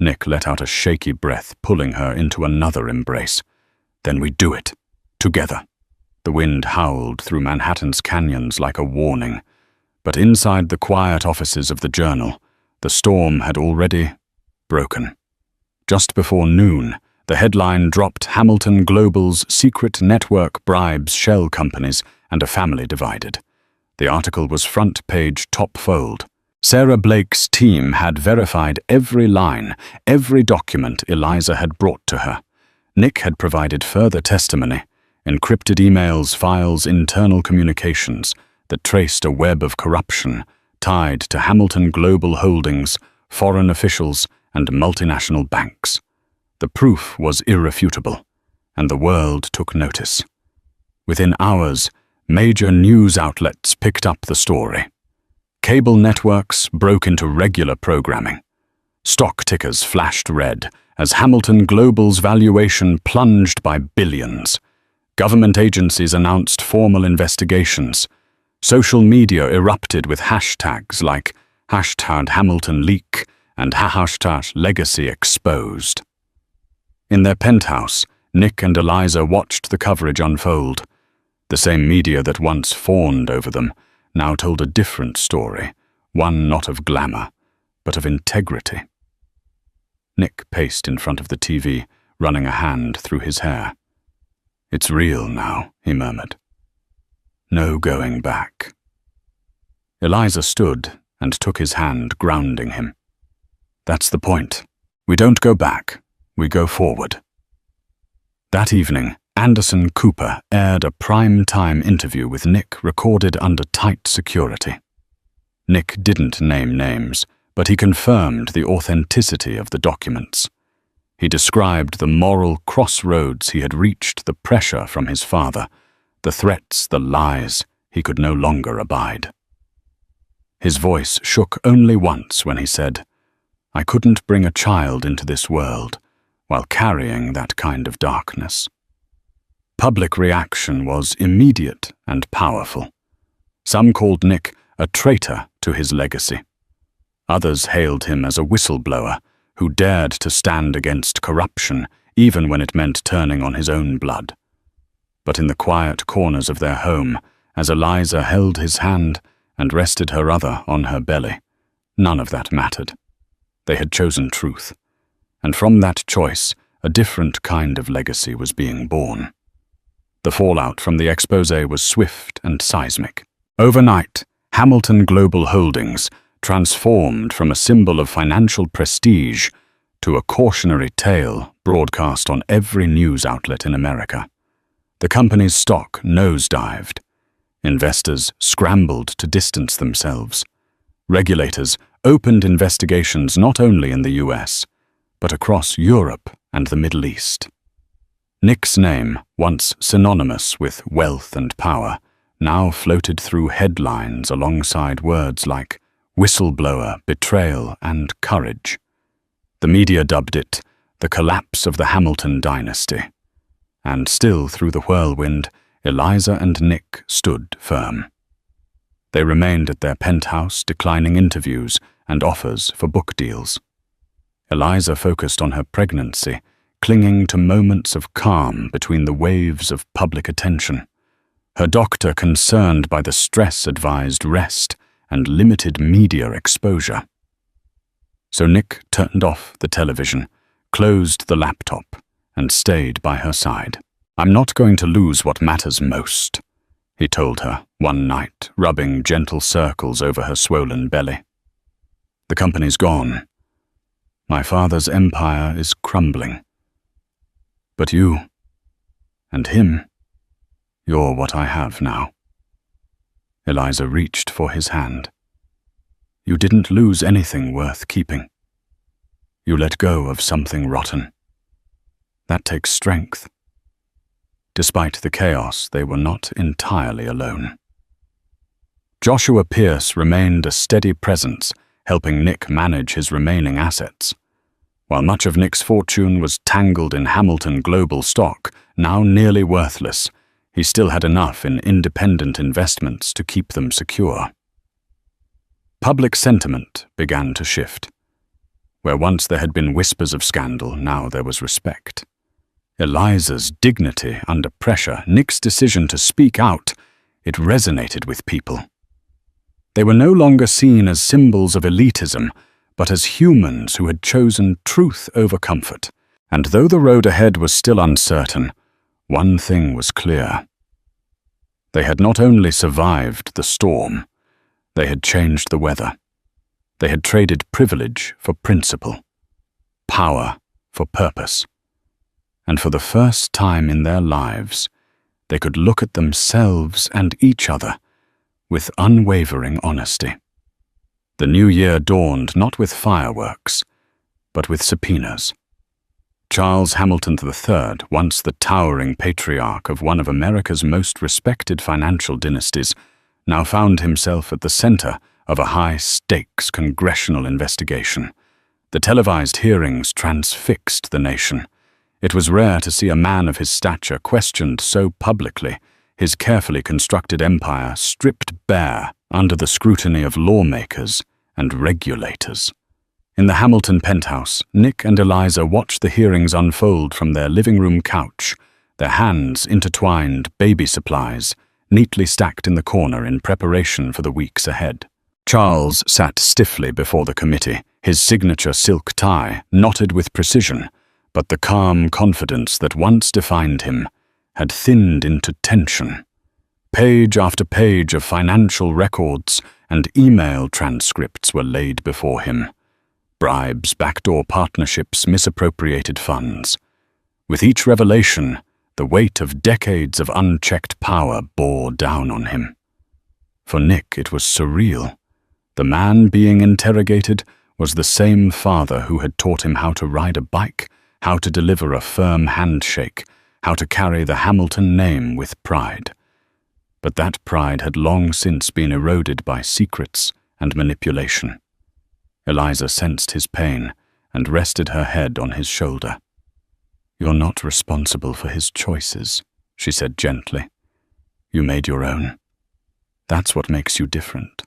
[SPEAKER 1] Nick let out a shaky breath, pulling her into another embrace. Then we do it. Together. The wind howled through Manhattan's canyons like a warning. But inside the quiet offices of the Journal, the storm had already broken. Just before noon, the headline dropped Hamilton Global's secret network bribes shell companies and a family divided. The article was front page top fold. Sarah Blake's team had verified every line, every document Eliza had brought to her. Nick had provided further testimony, encrypted emails, files, internal communications that traced a web of corruption tied to Hamilton Global Holdings, foreign officials, and multinational banks. The proof was irrefutable, and the world took notice. Within hours, major news outlets picked up the story. Cable networks broke into regular programming. Stock tickers flashed red as Hamilton Global's valuation plunged by billions. Government agencies announced formal investigations. Social media erupted with hashtags like #HamiltonLeak and #LegacyExposed. In their penthouse, Nick and Eliza watched the coverage unfold. The same media that once fawned over them now told a different story, one not of glamour, but of integrity. Nick paced in front of the TV, running a hand through his hair. It's real now, he murmured. No going back. Eliza stood and took his hand, grounding him. That's the point. We don't go back, we go forward. That evening, Anderson Cooper aired a prime-time interview with Nick recorded under tight security. Nick didn't name names, but he confirmed the authenticity of the documents. He described the moral crossroads he had reached, the pressure from his father, the threats, the lies he could no longer abide. His voice shook only once when he said, I couldn't bring a child into this world while carrying that kind of darkness. Public reaction was immediate and powerful. Some called Nick a traitor to his legacy. Others hailed him as a whistleblower who dared to stand against corruption even when it meant turning on his own blood. But in the quiet corners of their home, as Eliza held his hand and rested her other on her belly, none of that mattered. They had chosen truth, and from that choice, a different kind of legacy was being born. The fallout from the expose was swift and seismic. Overnight, Hamilton Global Holdings transformed from a symbol of financial prestige to a cautionary tale broadcast on every news outlet in America. The company's stock nosedived. Investors scrambled to distance themselves. Regulators opened investigations not only in the US, but across Europe and the Middle East. Nick's name, once synonymous with wealth and power, now floated through headlines alongside words like whistleblower, betrayal, and courage. The media dubbed it the collapse of the Hamilton dynasty. And still through the whirlwind, Eliza and Nick stood firm. They remained at their penthouse, declining interviews and offers for book deals. Eliza focused on her pregnancy, clinging to moments of calm between the waves of public attention. her doctor concerned by the stress-advised rest and limited media exposure. So Nick turned off the television, closed the laptop, and stayed by her side. "I'm not going to lose what matters most," he told her one night, rubbing gentle circles over her swollen belly. "The company's gone. My father's empire is crumbling. But you, and him, you're what I have now." Eliza reached for his hand. "You didn't lose anything worth keeping. You let go of something rotten. That takes strength." Despite the chaos, they were not entirely alone. Joshua Pierce remained a steady presence, helping Nick manage his remaining assets. While much of Nick's fortune was tangled in Hamilton Global stock, now nearly worthless, he still had enough in independent investments to keep them secure. Public sentiment began to shift. Where once there had been whispers of scandal, now there was respect. Eliza's dignity under pressure, Nick's decision to speak out, it resonated with people. They were no longer seen as symbols of elitism, but as humans who had chosen truth over comfort. And though the road ahead was still uncertain, one thing was clear. They had not only survived the storm, they had changed the weather. They had traded privilege for principle, power for purpose. And for the first time in their lives, they could look at themselves and each other with unwavering honesty. The new year dawned not with fireworks, but with subpoenas. Charles Hamilton III, once the towering patriarch of one of America's most respected financial dynasties, now found himself at the center of a high-stakes congressional investigation. The televised hearings transfixed the nation. It was rare to see a man of his stature questioned so publicly, his carefully constructed empire stripped bare under the scrutiny of lawmakers and regulators. In the Hamilton penthouse, Nick and Eliza watched the hearings unfold from their living room couch, their hands intertwined baby supplies, neatly stacked in the corner in preparation for the weeks ahead. Charles sat stiffly before the committee, his signature silk tie knotted with precision, but the calm confidence that once defined him had thinned into tension. Page after page of financial records and email transcripts were laid before him. Bribes, backdoor partnerships, misappropriated funds. With each revelation, the weight of decades of unchecked power bore down on him. For Nick, it was surreal. The man being interrogated was the same father who had taught him how to ride a bike, how to deliver a firm handshake, how to carry the Hamilton name with pride. But that pride had long since been eroded by secrets and manipulation. Eliza sensed his pain and rested her head on his shoulder. "You're not responsible for his choices," she said gently. "You made your own. That's what makes you different."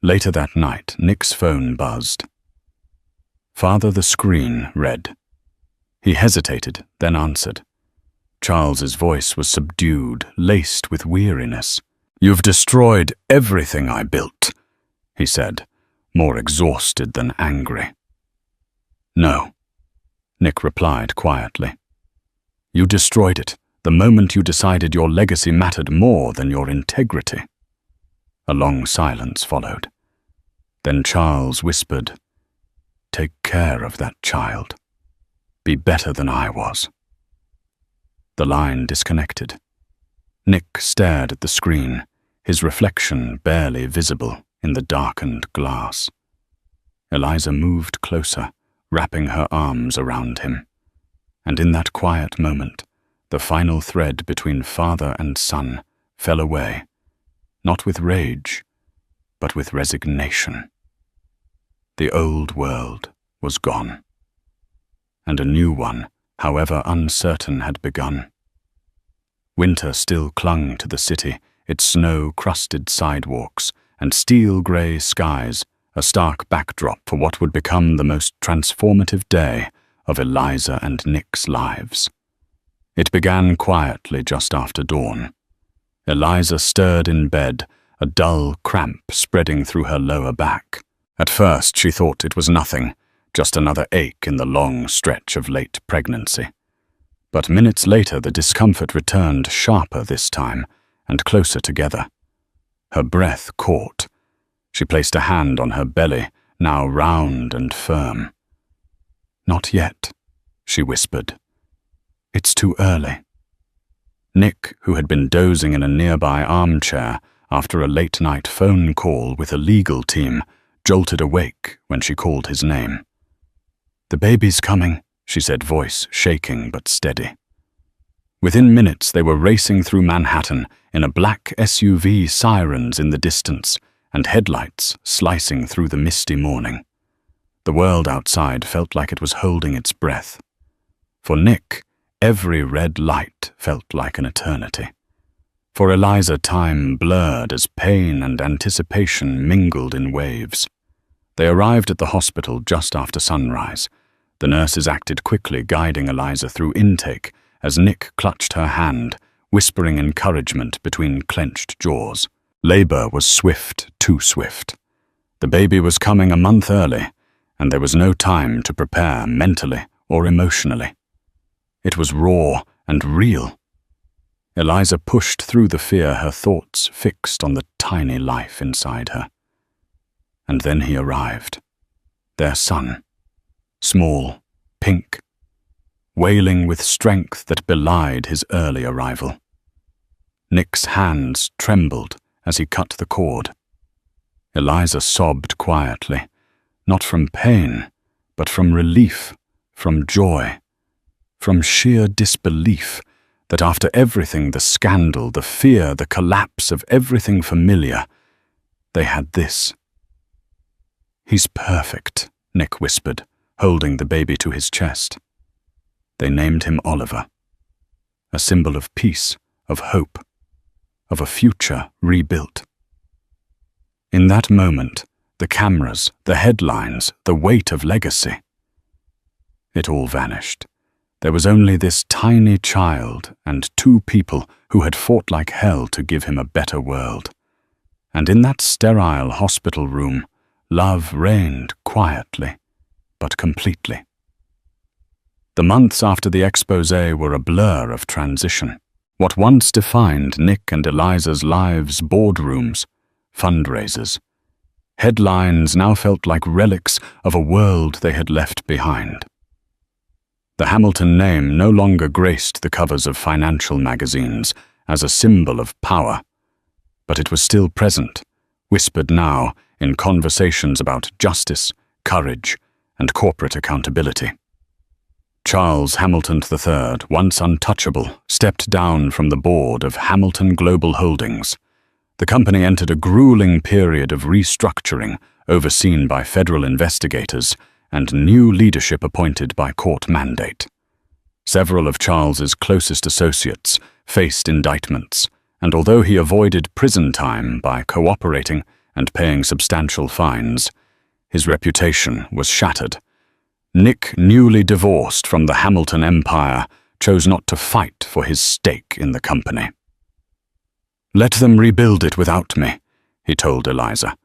[SPEAKER 1] Later that night, Nick's phone buzzed. "Father, the screen," read. He hesitated, then answered. Charles's voice was subdued, laced with weariness. "You've destroyed everything I built," he said, more exhausted than angry. "No," Nick replied quietly. "You destroyed it the moment you decided your legacy mattered more than your integrity." A long silence followed. Then Charles whispered, "Take care of that child. Be better than I was." The line disconnected. Nick stared at the screen, his reflection barely visible in the darkened glass. Eliza moved closer, wrapping her arms around him. And in that quiet moment, the final thread between father and son fell away, not with rage, but with resignation. The old world was gone, and a new one, however uncertain, had begun. Winter still clung to the city, its snow-crusted sidewalks and steel-grey skies, a stark backdrop for what would become the most transformative day of Eliza and Nick's lives. It began quietly just after dawn. Eliza stirred in bed, a dull cramp spreading through her lower back. At first she thought it was nothing, just another ache in the long stretch of late pregnancy. But minutes later the discomfort returned, sharper this time, and closer together. Her breath caught. She placed a hand on her belly, now round and firm. "Not yet," she whispered. "It's too early." Nick, who had been dozing in a nearby armchair after a late-night phone call with a legal team, jolted awake when she called his name. "The baby's coming," she said, voice shaking but steady. Within minutes they were racing through Manhattan in a black SUV, sirens in the distance, and headlights slicing through the misty morning. The world outside felt like it was holding its breath. For Nick, every red light felt like an eternity. For Eliza, time blurred as pain and anticipation mingled in waves. They arrived at the hospital just after sunrise. The nurses acted quickly, guiding Eliza through intake as Nick clutched her hand, whispering encouragement between clenched jaws. Labor was swift, too swift. The baby was coming a month early, and there was no time to prepare mentally or emotionally. It was raw and real. Eliza pushed through the fear, her thoughts fixed on the tiny life inside her. And then he arrived. Their son. Small, pink, wailing with strength that belied his early arrival. Nick's hands trembled as he cut the cord. Eliza sobbed quietly, not from pain, but from relief, from joy, from sheer disbelief that after everything, the scandal, the fear, the collapse of everything familiar, they had this. "He's perfect," Nick whispered, holding the baby to his chest. They named him Oliver, a symbol of peace, of hope, of a future rebuilt. In that moment, the cameras, the headlines, the weight of legacy. It all vanished. There was only this tiny child and two people who had fought like hell to give him a better world. And in that sterile hospital room, love reigned quietly, but completely. The months after the exposé were a blur of transition. What once defined Nick and Eliza's lives, boardrooms, fundraisers, headlines now felt like relics of a world they had left behind. The Hamilton name no longer graced the covers of financial magazines as a symbol of power, but it was still present, whispered now in conversations about justice, courage, and corporate accountability. Charles Hamilton III, once untouchable, stepped down from the board of Hamilton Global Holdings. The company entered a grueling period of restructuring overseen by federal investigators and new leadership appointed by court mandate. Several of Charles's closest associates faced indictments, and although he avoided prison time by cooperating and paying substantial fines, his reputation was shattered. Nick, newly divorced from the Hamilton empire, chose not to fight for his stake in the company. "Let them rebuild it without me," he told Eliza.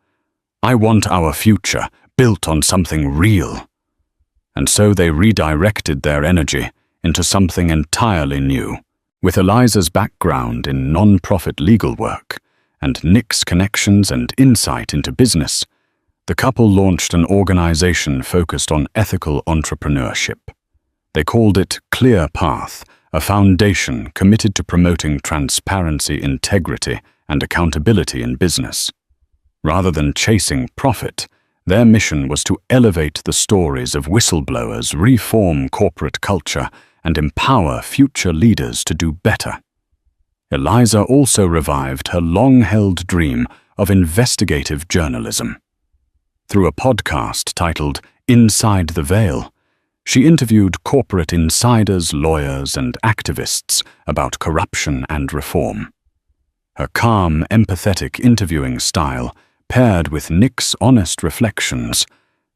[SPEAKER 1] "I want our future built on something real." And so they redirected their energy into something entirely new. With Eliza's background in non-profit legal work and Nick's connections and insight into business, the couple launched an organization focused on ethical entrepreneurship. They called it Clear Path, a foundation committed to promoting transparency, integrity, and accountability in business. Rather than chasing profit, their mission was to elevate the stories of whistleblowers, reform corporate culture, and empower future leaders to do better. Eliza also revived her long-held dream of investigative journalism. Through a podcast titled Inside the Veil, she interviewed corporate insiders, lawyers, and activists about corruption and reform. Her calm, empathetic interviewing style, paired with Nick's honest reflections,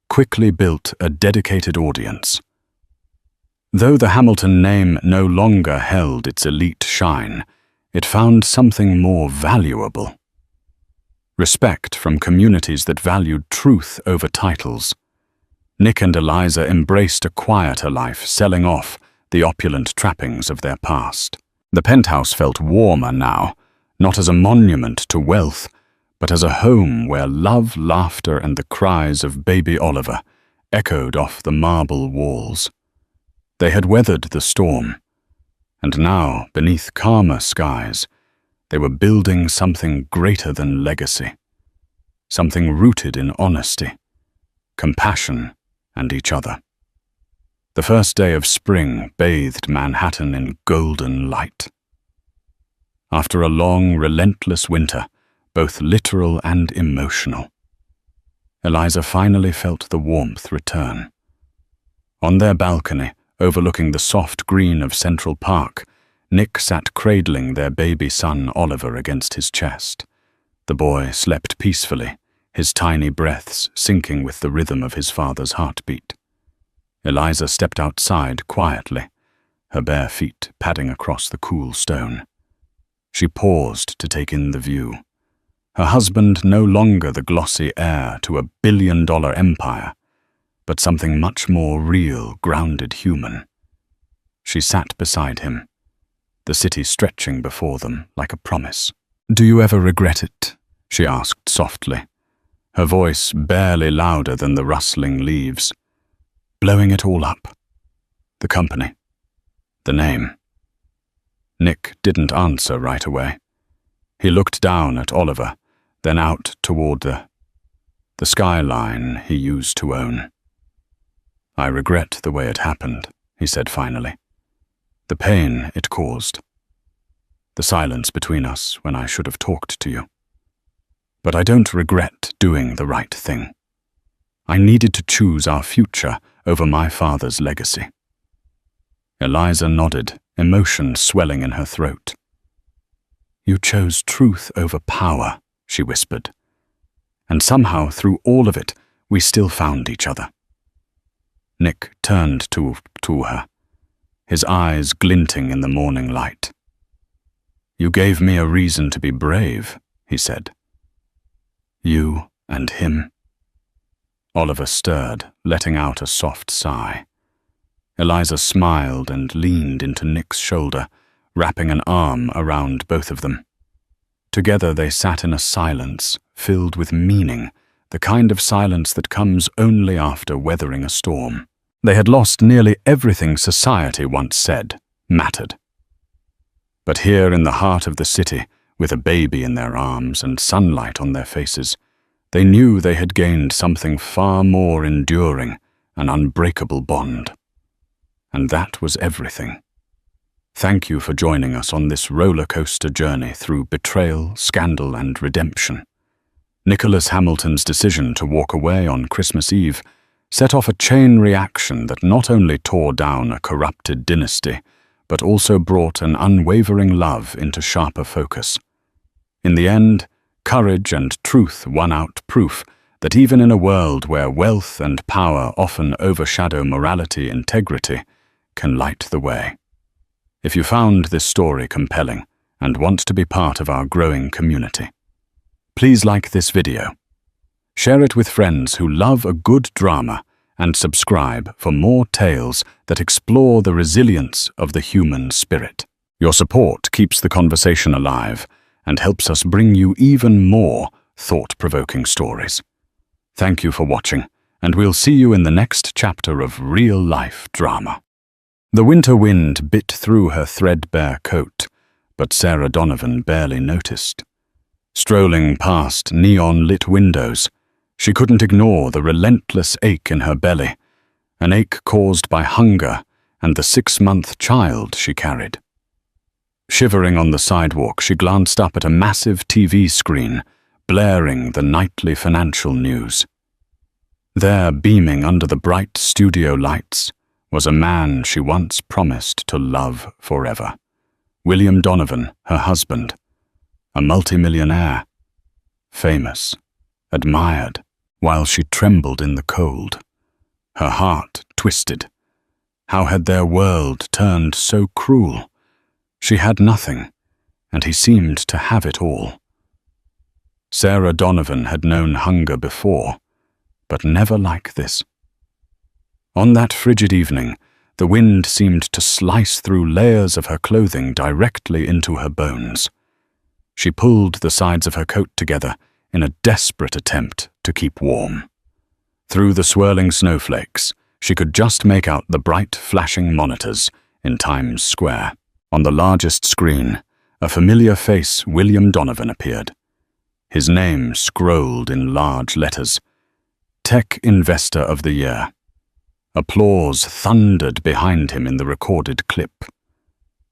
[SPEAKER 1] quickly built a dedicated audience. Though the Hamilton name no longer held its elite shine, it found something more valuable. Respect from communities that valued truth over titles. Nick and Eliza embraced a quieter life, selling off the opulent trappings of their past. The penthouse felt warmer now, not as a monument to wealth, but as a home where love, laughter, and the cries of baby Oliver echoed off the marble walls. They had weathered the storm, and now, beneath calmer skies, they were building something greater than legacy, something rooted in honesty, compassion, and each other. The first day of spring bathed Manhattan in golden light. After a long, relentless winter, both literal and emotional, Eliza finally felt the warmth return. On their balcony, overlooking the soft green of Central Park, Nick sat cradling their baby son Oliver against his chest. The boy slept peacefully, his tiny breaths syncing with the rhythm of his father's heartbeat. Eliza stepped outside quietly, her bare feet padding across the cool stone. She paused to take in the view. Her husband no longer the glossy heir to a billion-dollar empire, but something much more real, grounded human. She sat beside him, the city stretching before them like a promise. "Do you ever regret it?" she asked softly, her voice barely louder than the rustling leaves. "Blowing it all up. The company. The name." Nick didn't answer right away. He looked down at Oliver, then out toward the skyline he used to own. "I regret the way it happened," he said finally. "The pain it caused. The silence between us when I should have talked to you. But I don't regret doing the right thing. I needed to choose our future over my father's legacy." Eliza nodded, emotion swelling in her throat. "You chose truth over power," she whispered. "And somehow, through all of it, we still found each other." Nick turned to her, his eyes glinting in the morning light. "You gave me a reason to be brave," he said. "You and him." Oliver stirred, letting out a soft sigh. Eliza smiled and leaned into Nick's shoulder, wrapping an arm around both of them. Together they sat in a silence filled with meaning, the kind of silence that comes only after weathering a storm. They had lost nearly everything society once said mattered. But here in the heart of the city, with a baby in their arms and sunlight on their faces, they knew they had gained something far more enduring, an unbreakable bond. And that was everything. Thank you for joining us on this roller coaster journey through betrayal, scandal, and redemption. Nicholas Hamilton's decision to walk away on Christmas Eve set off a chain reaction that not only tore down a corrupted dynasty, but also brought an unwavering love into sharper focus. In the end, courage and truth won out, proof that even in a world where wealth and power often overshadow morality, integrity can light the way. If you found this story compelling and want to be part of our growing community, please like this video, share it with friends who love a good drama, and subscribe for more tales that explore the resilience of the human spirit. Your support keeps the conversation alive and helps us bring you even more thought-provoking stories. Thank you for watching, and we'll see you in the next chapter of real-life drama. The winter wind bit through her threadbare coat, but Sarah Donovan barely noticed. Strolling past neon-lit windows, she couldn't ignore the relentless ache in her belly, an ache caused by hunger and the 6-month child she carried. Shivering on the sidewalk, she glanced up at a massive TV screen, blaring the nightly financial news. There, beaming under the bright studio lights, was a man she once promised to love forever. William Donovan, her husband, a multimillionaire, famous, admired, while she trembled in the cold. Her heart twisted. How had their world turned so cruel? She had nothing, and he seemed to have it all. Sarah Donovan had known hunger before, but never like this. On that frigid evening, the wind seemed to slice through layers of her clothing directly into her bones. She pulled the sides of her coat together in a desperate attempt to keep warm. Through the swirling snowflakes, she could just make out the bright, flashing monitors in Times Square. On the largest screen, a familiar face, William Donovan, appeared. His name scrolled in large letters. Tech Investor of the Year. Applause thundered behind him in the recorded clip.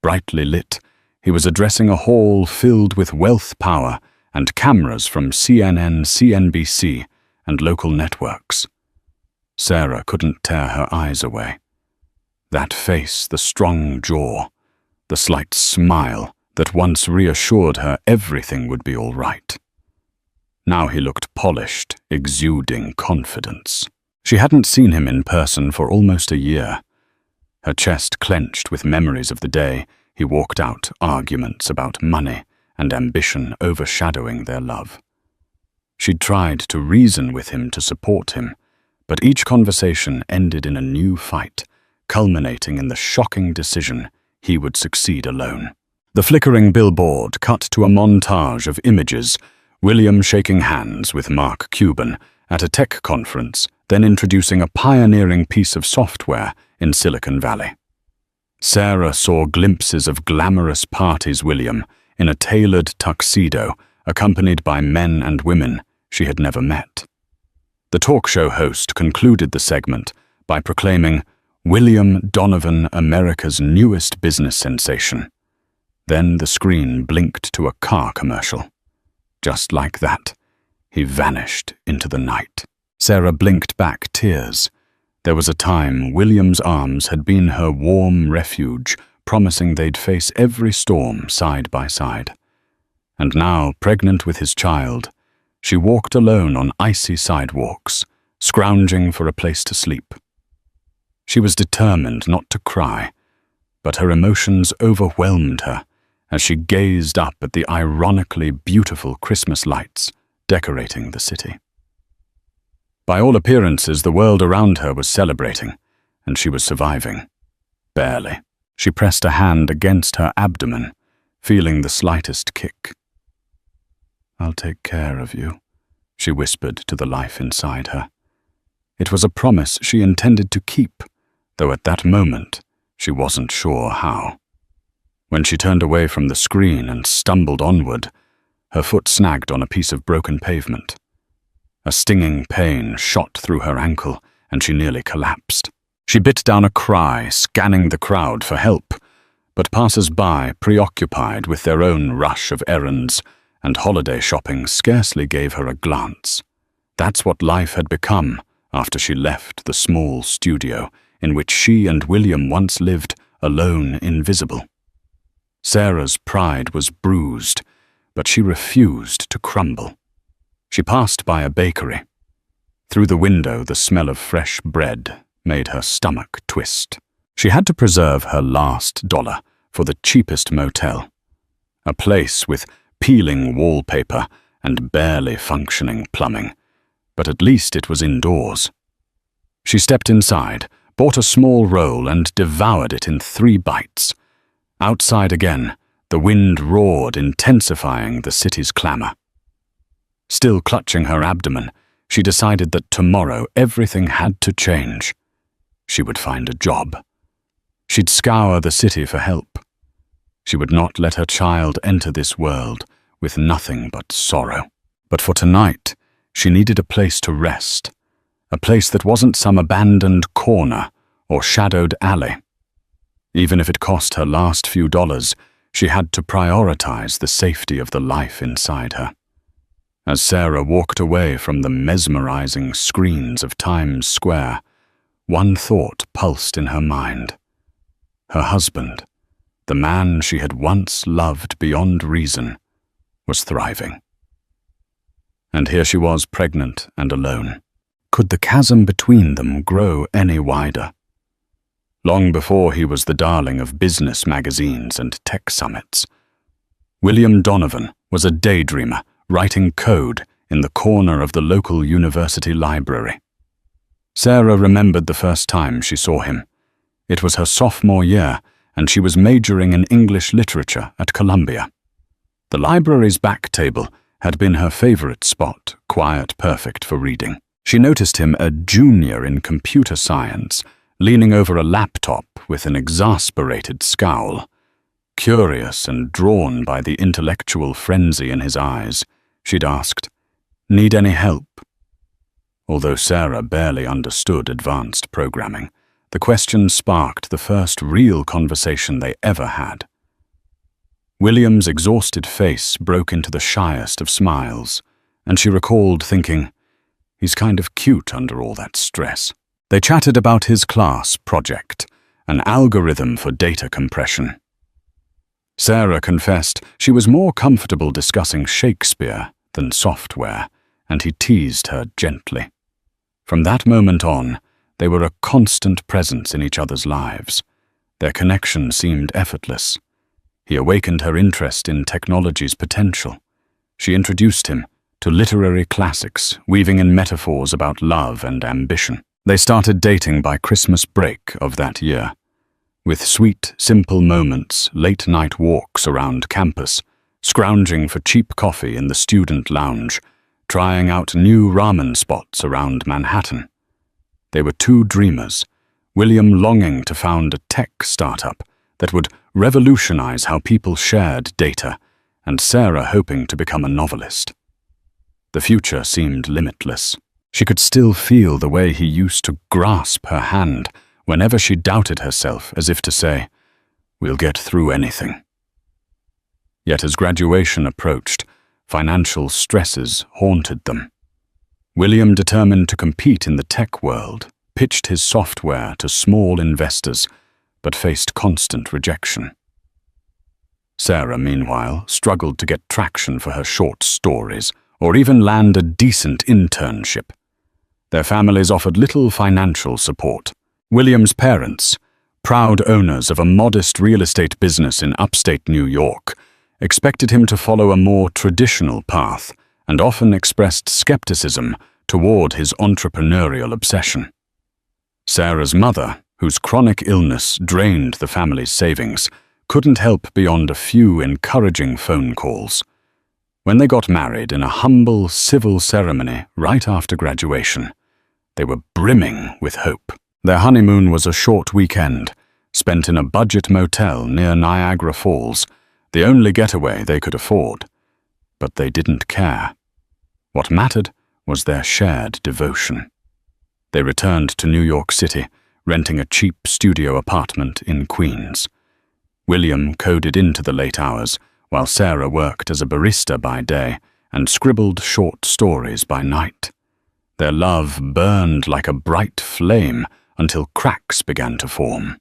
[SPEAKER 1] Brightly lit, he was addressing a hall filled with wealth power and cameras from CNN, CNBC, and local networks. Sarah couldn't tear her eyes away. That face, the strong jaw, the slight smile that once reassured her everything would be all right. Now he looked polished, exuding confidence. She hadn't seen him in person for almost a year. Her chest clenched with memories of the day he walked out, arguments about money and ambition overshadowing their love. She'd tried to reason with him to support him, but each conversation ended in a new fight, culminating in the shocking decision he would succeed alone. The flickering billboard cut to a montage of images, William shaking hands with Mark Cuban at a tech conference, then introducing a pioneering piece of software in Silicon Valley. Sarah saw glimpses of glamorous parties William in a tailored tuxedo, accompanied by men and women she had never met. The talk show host concluded the segment by proclaiming, "William Donovan, America's newest business sensation." Then the screen blinked to a car commercial. Just like that, he vanished into the night. Sarah blinked back tears. There was a time William's arms had been her warm refuge, promising they'd face every storm side by side. And now, pregnant with his child, she walked alone on icy sidewalks, scrounging for a place to sleep. She was determined not to cry, but her emotions overwhelmed her as she gazed up at the ironically beautiful Christmas lights decorating the city. By all appearances, the world around her was celebrating, and she was surviving. Barely. She pressed a hand against her abdomen, feeling the slightest kick. "I'll take care of you," she whispered to the life inside her. It was a promise she intended to keep, though at that moment she wasn't sure how. When she turned away from the screen and stumbled onward, her foot snagged on a piece of broken pavement. A stinging pain shot through her ankle, and she nearly collapsed. She bit down a cry, scanning the crowd for help, but passers-by, preoccupied with their own rush of errands and holiday shopping, scarcely gave her a glance. That's what life had become after she left the small studio in which she and William once lived, alone, invisible. Sarah's pride was bruised, but she refused to crumble. She passed by a bakery. Through the window, the smell of fresh bread made her stomach twist. She had to preserve her last dollar for the cheapest motel, a place with peeling wallpaper and barely functioning plumbing, but at least it was indoors. She stepped inside, bought a small roll and devoured it in 3 bites. Outside again, the wind roared, intensifying the city's clamor. Still clutching her abdomen, she decided that tomorrow everything had to change. She would find a job. She'd scour the city for help. She would not let her child enter this world with nothing but sorrow. But for tonight, she needed a place to rest, a place that wasn't some abandoned corner or shadowed alley. Even if it cost her last few dollars, she had to prioritize the safety of the life inside her. As Sarah walked away from the mesmerizing screens of Times Square, one thought pulsed in her mind. Her husband, the man she had once loved beyond reason, was thriving. And here she was, pregnant and alone. Could the chasm between them grow any wider? Long before he was the darling of business magazines and tech summits, William Donovan was a daydreamer, writing code in the corner of the local university library. Sarah remembered the first time she saw him. It was her sophomore year, and she was majoring in English literature at Columbia. The library's back table had been her favorite spot, quiet, perfect for reading. She noticed him a junior in computer science, leaning over a laptop with an exasperated scowl. Curious and drawn by the intellectual frenzy in his eyes, she'd asked, "Need any help?" Although Sarah barely understood advanced programming, the question sparked the first real conversation they ever had. William's exhausted face broke into the shyest of smiles, and she recalled thinking, "He's kind of cute under all that stress." They chatted about his class project, an algorithm for data compression. Sarah confessed she was more comfortable discussing Shakespeare than software, and he teased her gently. From that moment on, they were a constant presence in each other's lives. Their connection seemed effortless. He awakened her interest in technology's potential. She introduced him to literary classics, weaving in metaphors about love and ambition. They started dating by Christmas break of that year, with sweet, simple moments, late-night walks around campus, scrounging for cheap coffee in the student lounge, trying out new ramen spots around Manhattan. They were two dreamers, William longing to found a tech startup that would revolutionize how people shared data, and Sarah hoping to become a novelist. The future seemed limitless. She could still feel the way he used to grasp her hand whenever she doubted herself, as if to say, "We'll get through anything." Yet as graduation approached, financial stresses haunted them. William, determined to compete in the tech world, pitched his software to small investors, but faced constant rejection. Sarah, meanwhile, struggled to get traction for her short stories, or even land a decent internship. Their families offered little financial support. William's parents, proud owners of a modest real estate business in upstate New York, expected him to follow a more traditional path and often expressed skepticism toward his entrepreneurial obsession. Sarah's mother, whose chronic illness drained the family's savings, couldn't help beyond a few encouraging phone calls. When they got married in a humble civil ceremony right after graduation, they were brimming with hope. Their honeymoon was a short weekend, spent in a budget motel near Niagara Falls, the only getaway they could afford. But they didn't care. What mattered was their shared devotion. They returned to New York City, renting a cheap studio apartment in Queens. William coded into the late hours, while Sarah worked as a barista by day and scribbled short stories by night. Their love burned like a bright flame until cracks began to form.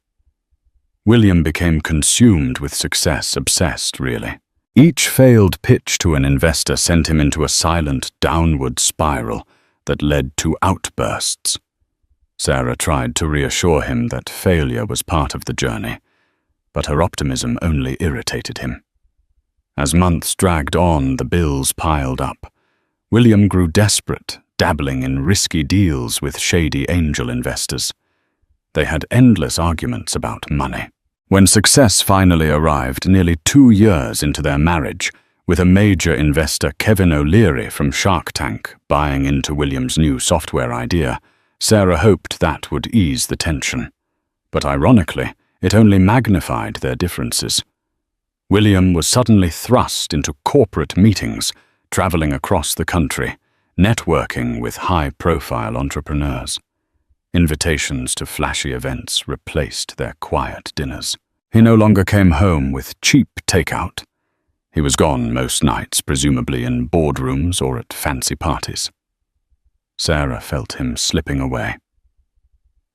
[SPEAKER 1] William became consumed with success, obsessed, really. Each failed pitch to an investor sent him into a silent downward spiral that led to outbursts. Sarah tried to reassure him that failure was part of the journey, but her optimism only irritated him. As months dragged on, the bills piled up. William grew desperate, dabbling in risky deals with shady angel investors. They had endless arguments about money. When success finally arrived nearly 2 years into their marriage, with a major investor, Kevin O'Leary from Shark Tank, buying into William's new software idea, Sarah hoped that would ease the tension. But ironically, it only magnified their differences. William was suddenly thrust into corporate meetings, traveling across the country, networking with high-profile entrepreneurs. Invitations to flashy events replaced their quiet dinners. He no longer came home with cheap takeout. He was gone most nights, presumably in boardrooms or at fancy parties. Sarah felt him slipping away.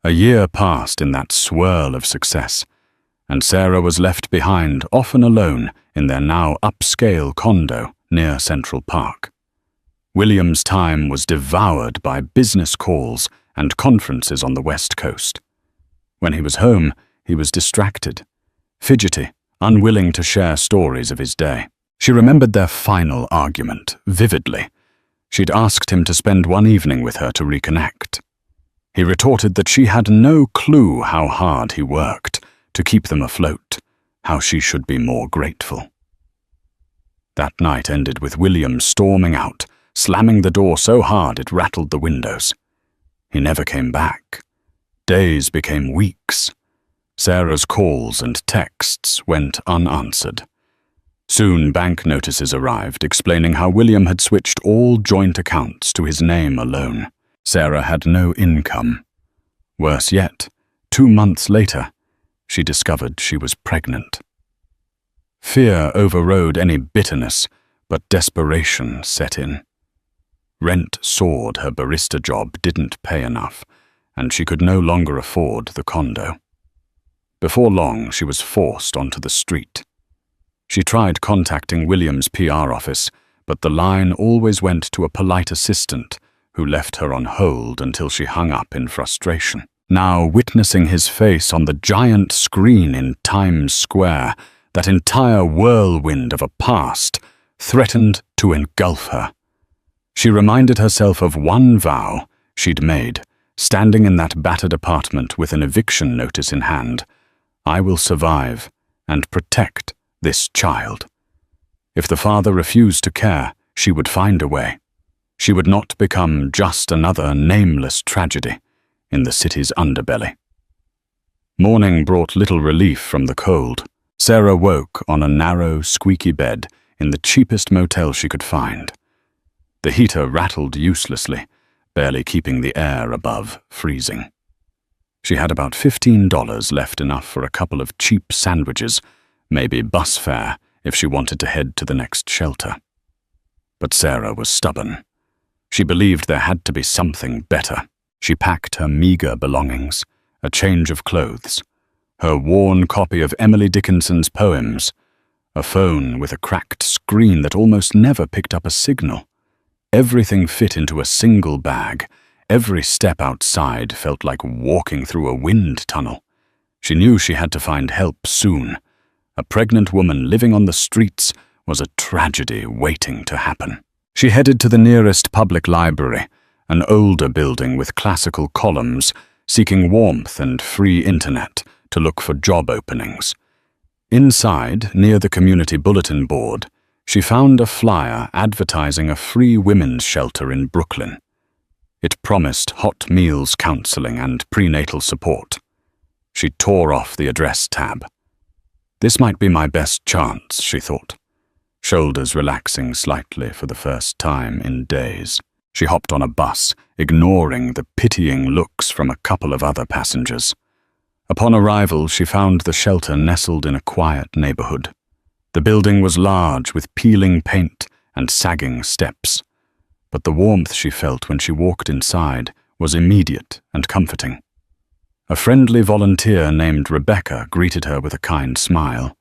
[SPEAKER 1] A year passed in that swirl of success, and Sarah was left behind, often alone, in their now upscale condo near Central Park. William's time was devoured by business calls and conferences on the West Coast. When he was home, he was distracted, fidgety, unwilling to share stories of his day. She remembered their final argument vividly. She'd asked him to spend one evening with her to reconnect. He retorted that she had no clue how hard he worked to keep them afloat, how she should be more grateful. That night ended with William storming out, slamming the door so hard it rattled the windows. He never came back. Days became weeks. Sarah's calls and texts went unanswered. Soon bank notices arrived explaining how William had switched all joint accounts to his name alone. Sarah had no income. Worse yet, 2 months later, she discovered she was pregnant. Fear overrode any bitterness, but desperation set in. Rent soared, her barista job didn't pay enough, and she could no longer afford the condo. Before long, she was forced onto the street. She tried contacting William's PR office, but the line always went to a polite assistant who left her on hold until she hung up in frustration. Now, witnessing his face on the giant screen in Times Square, that entire whirlwind of a past threatened to engulf her. She reminded herself of one vow she'd made, standing in that battered apartment with an eviction notice in hand. I will survive and protect this child. If the father refused to care, she would find a way. She would not become just another nameless tragedy in the city's underbelly. Morning brought little relief from the cold. Sarah woke on a narrow, squeaky bed in the cheapest motel she could find. The heater rattled uselessly, barely keeping the air above freezing. She had about $15, left enough for a couple of cheap sandwiches, maybe bus fare if she wanted to head to the next shelter. But Sarah was stubborn. She believed there had to be something better. She packed her meager belongings, a change of clothes, her worn copy of Emily Dickinson's poems, a phone with a cracked screen that almost never picked up a signal. Everything fit into a single bag. Every step outside felt like walking through a wind tunnel. She knew she had to find help soon. A pregnant woman living on the streets was a tragedy waiting to happen. She headed to the nearest public library, an older building with classical columns, seeking warmth and free internet to look for job openings. Inside, near the community bulletin board, she found a flyer advertising a free women's shelter in Brooklyn. It promised hot meals counseling and prenatal support. She tore off the address tab. This might be my best chance, she thought, shoulders relaxing slightly for the first time in days. She hopped on a bus, ignoring the pitying looks from a couple of other passengers. Upon arrival, she found the shelter nestled in a quiet neighborhood. The building was large, with peeling paint and sagging steps, but the warmth she felt when she walked inside was immediate and comforting. A friendly volunteer named Rebecca greeted her with a kind smile.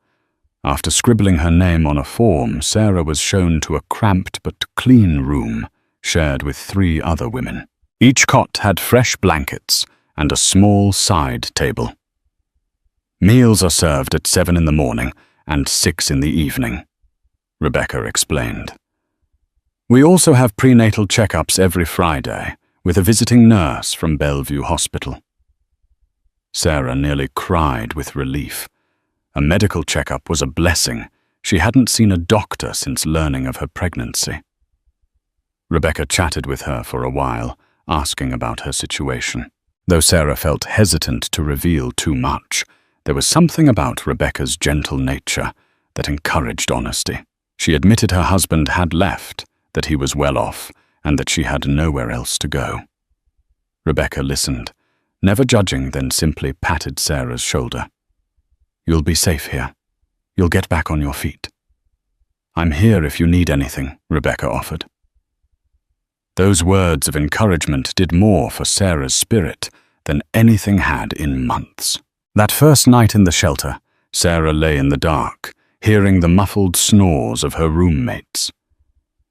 [SPEAKER 1] After scribbling her name on a form, Sarah was shown to a cramped but clean room shared with 3 other women. Each cot had fresh blankets and a small side table. Meals are served at 7 in the morning and 6 in the evening, Rebecca explained. We also have prenatal checkups every Friday with a visiting nurse from Bellevue Hospital. Sarah nearly cried with relief. A medical checkup was a blessing. She hadn't seen a doctor since learning of her pregnancy. Rebecca chatted with her for a while, asking about her situation. Though Sarah felt hesitant to reveal too much, there was something about Rebecca's gentle nature that encouraged honesty. She admitted her husband had left, that he was well off, and that she had nowhere else to go. Rebecca listened, never judging, then simply patted Sarah's shoulder. You'll be safe here. You'll get back on your feet. I'm here if you need anything, Rebecca offered. Those words of encouragement did more for Sarah's spirit than anything had in months. That first night in the shelter, Sarah lay in the dark, hearing the muffled snores of her roommates.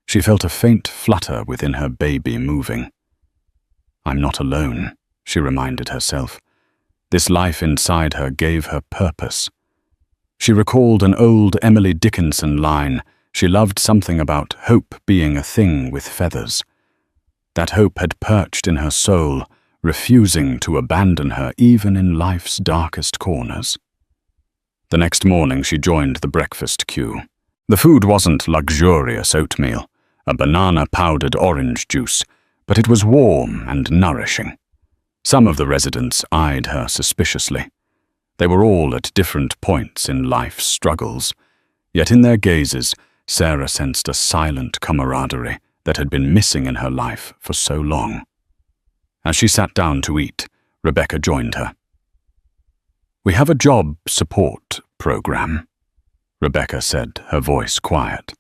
[SPEAKER 1] She felt a faint flutter within her baby moving. I'm not alone, she reminded herself. This life inside her gave her purpose. She recalled an old Emily Dickinson line, She loved something about hope being a thing with feathers. That hope had perched in her soul, refusing to abandon her even in life's darkest corners. The next morning she joined the breakfast queue. The food wasn't luxurious oatmeal, a banana-powdered orange juice, but it was warm and nourishing. Some of the residents eyed her suspiciously. They were all at different points in life's struggles, yet in their gazes, Sarah sensed a silent camaraderie that had been missing in her life for so long. As she sat down to eat, Rebecca joined her. "We have a job support program," Rebecca said, her voice quiet.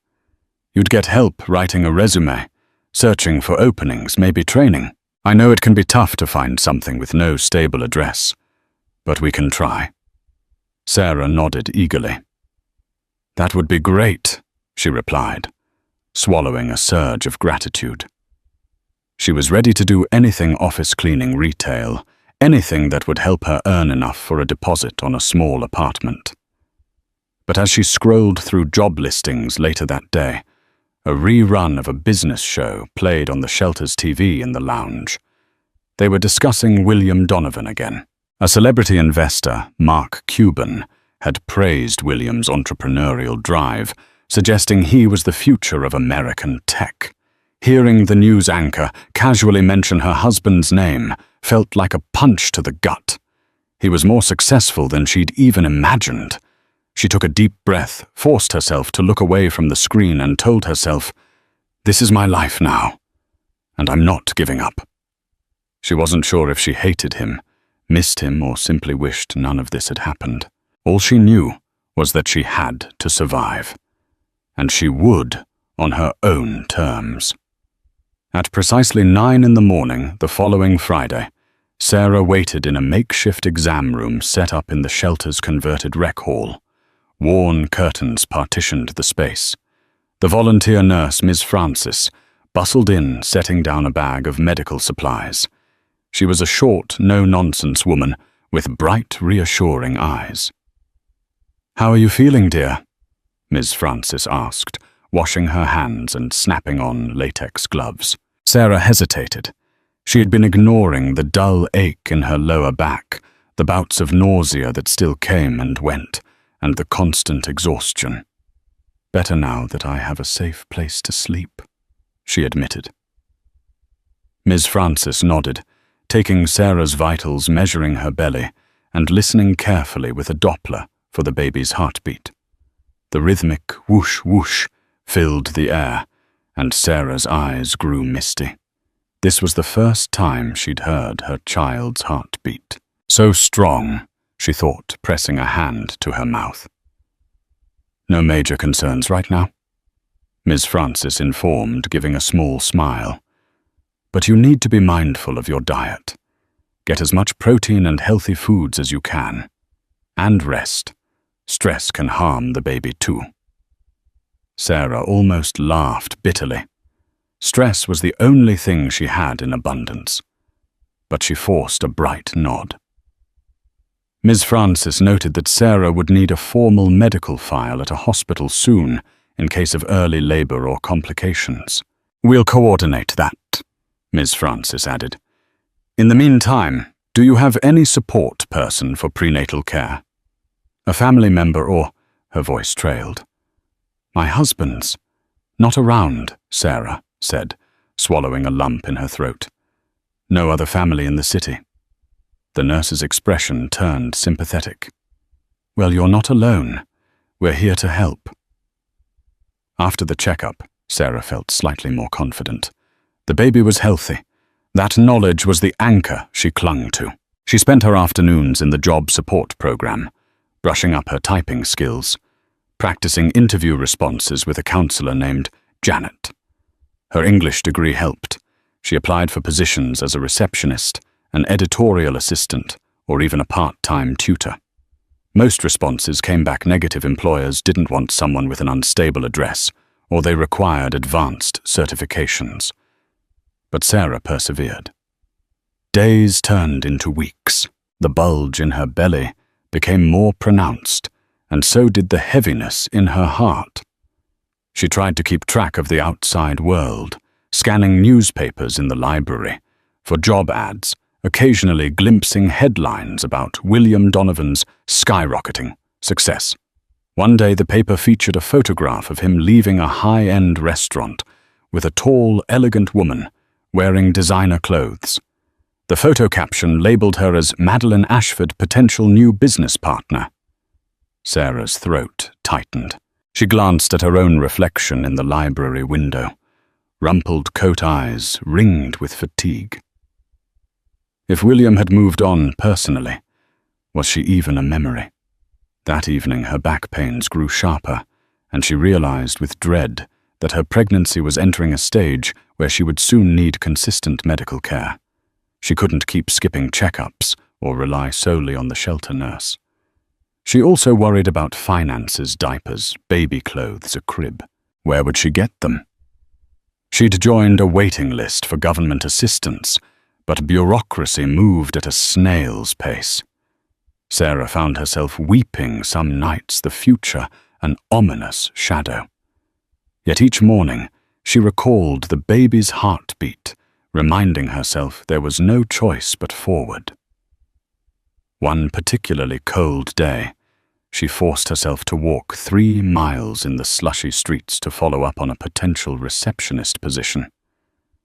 [SPEAKER 1] "You'd get help writing a resume, searching for openings, maybe training. I know it can be tough to find something with no stable address, but we can try." Sarah nodded eagerly. "That would be great," she replied, swallowing a surge of gratitude. She was ready to do anything office cleaning retail, anything that would help her earn enough for a deposit on a small apartment. But as she scrolled through job listings later that day, a rerun of a business show played on the shelter's TV in the lounge. They were discussing William Donovan again. A celebrity investor, Mark Cuban, had praised William's entrepreneurial drive, suggesting he was the future of American tech. Hearing the news anchor casually mention her husband's name felt like a punch to the gut. He was more successful than she'd even imagined. She took a deep breath, forced herself to look away from the screen and told herself, "This is my life now, and I'm not giving up." She wasn't sure if she hated him, missed him, or simply wished none of this had happened. All she knew was that she had to survive, and she would on her own terms. At precisely 9 in the morning the following Friday, Sarah waited in a makeshift exam room set up in the shelter's converted rec hall. Worn curtains partitioned the space. The volunteer nurse, Ms. Francis, bustled in, setting down a bag of medical supplies. She was a short, no-nonsense woman with bright, reassuring eyes. "How are you feeling, dear?" Ms. Francis asked, washing her hands and snapping on latex gloves. Sarah hesitated. She had been ignoring the dull ache in her lower back, the bouts of nausea that still came and went, and the constant exhaustion. "Better now that I have a safe place to sleep," she admitted. Ms. Francis nodded, taking Sarah's vitals, measuring her belly, and listening carefully with a Doppler for the baby's heartbeat. The rhythmic whoosh-whoosh filled the air, and Sarah's eyes grew misty. This was the first time she'd heard her child's heartbeat. So strong, she thought, pressing a hand to her mouth. "No major concerns right now?" Ms. Francis informed, giving a small smile. "But you need to be mindful of your diet. Get as much protein and healthy foods as you can. And rest. Stress can harm the baby too." Sarah almost laughed bitterly. Stress was the only thing she had in abundance. But she forced a bright nod. Ms. Francis noted that Sarah would need a formal medical file at a hospital soon in case of early labor or complications. "We'll coordinate that," Ms. Francis added. "In the meantime, do you have any support person for prenatal care? A family member or—" her voice trailed. "My husband's not around," Sarah said, swallowing a lump in her throat. "No other family in the city." The nurse's expression turned sympathetic. "Well, you're not alone. We're here to help." After the checkup, Sarah felt slightly more confident. The baby was healthy. That knowledge was the anchor she clung to. She spent her afternoons in the job support program, brushing up her typing skills, practicing interview responses with a counselor named Janet. Her English degree helped. She applied for positions as a receptionist, an editorial assistant, or even a part-time tutor. Most responses came back negative. Employers didn't want someone with an unstable address, or they required advanced certifications. But Sarah persevered. Days turned into weeks. The bulge in her belly became more pronounced, and so did the heaviness in her heart. She tried to keep track of the outside world, scanning newspapers in the library for job ads, occasionally glimpsing headlines about William Donovan's skyrocketing success. One day the paper featured a photograph of him leaving a high-end restaurant with a tall, elegant woman wearing designer clothes. The photo caption labeled her as Madeline Ashford, potential new business partner. Sarah's throat tightened. She glanced at her own reflection in the library window. Rumpled coat eyes ringed with fatigue. If William had moved on personally, was she even a memory? That evening her back pains grew sharper, and she realized with dread that her pregnancy was entering a stage where she would soon need consistent medical care. She couldn't keep skipping checkups or rely solely on the shelter nurse. She also worried about finances, diapers, baby clothes, a crib. Where would she get them? She'd joined a waiting list for government assistance, but bureaucracy moved at a snail's pace. Sarah found herself weeping some nights, the future an ominous shadow. Yet each morning she recalled the baby's heartbeat, reminding herself there was no choice but forward. One particularly cold day, she forced herself to walk 3 miles in the slushy streets to follow up on a potential receptionist position.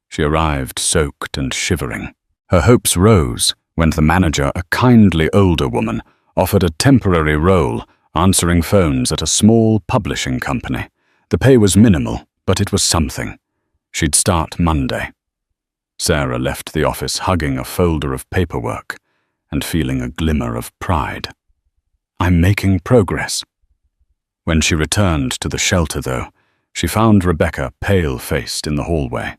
[SPEAKER 1] She arrived soaked and shivering. Her hopes rose when the manager, a kindly older woman, offered a temporary role answering phones at a small publishing company. The pay was minimal, but it was something. She'd start Monday. Sarah left the office hugging a folder of paperwork and feeling a glimmer of pride. I'm making progress. When she returned to the shelter, though, she found Rebecca pale-faced in the hallway.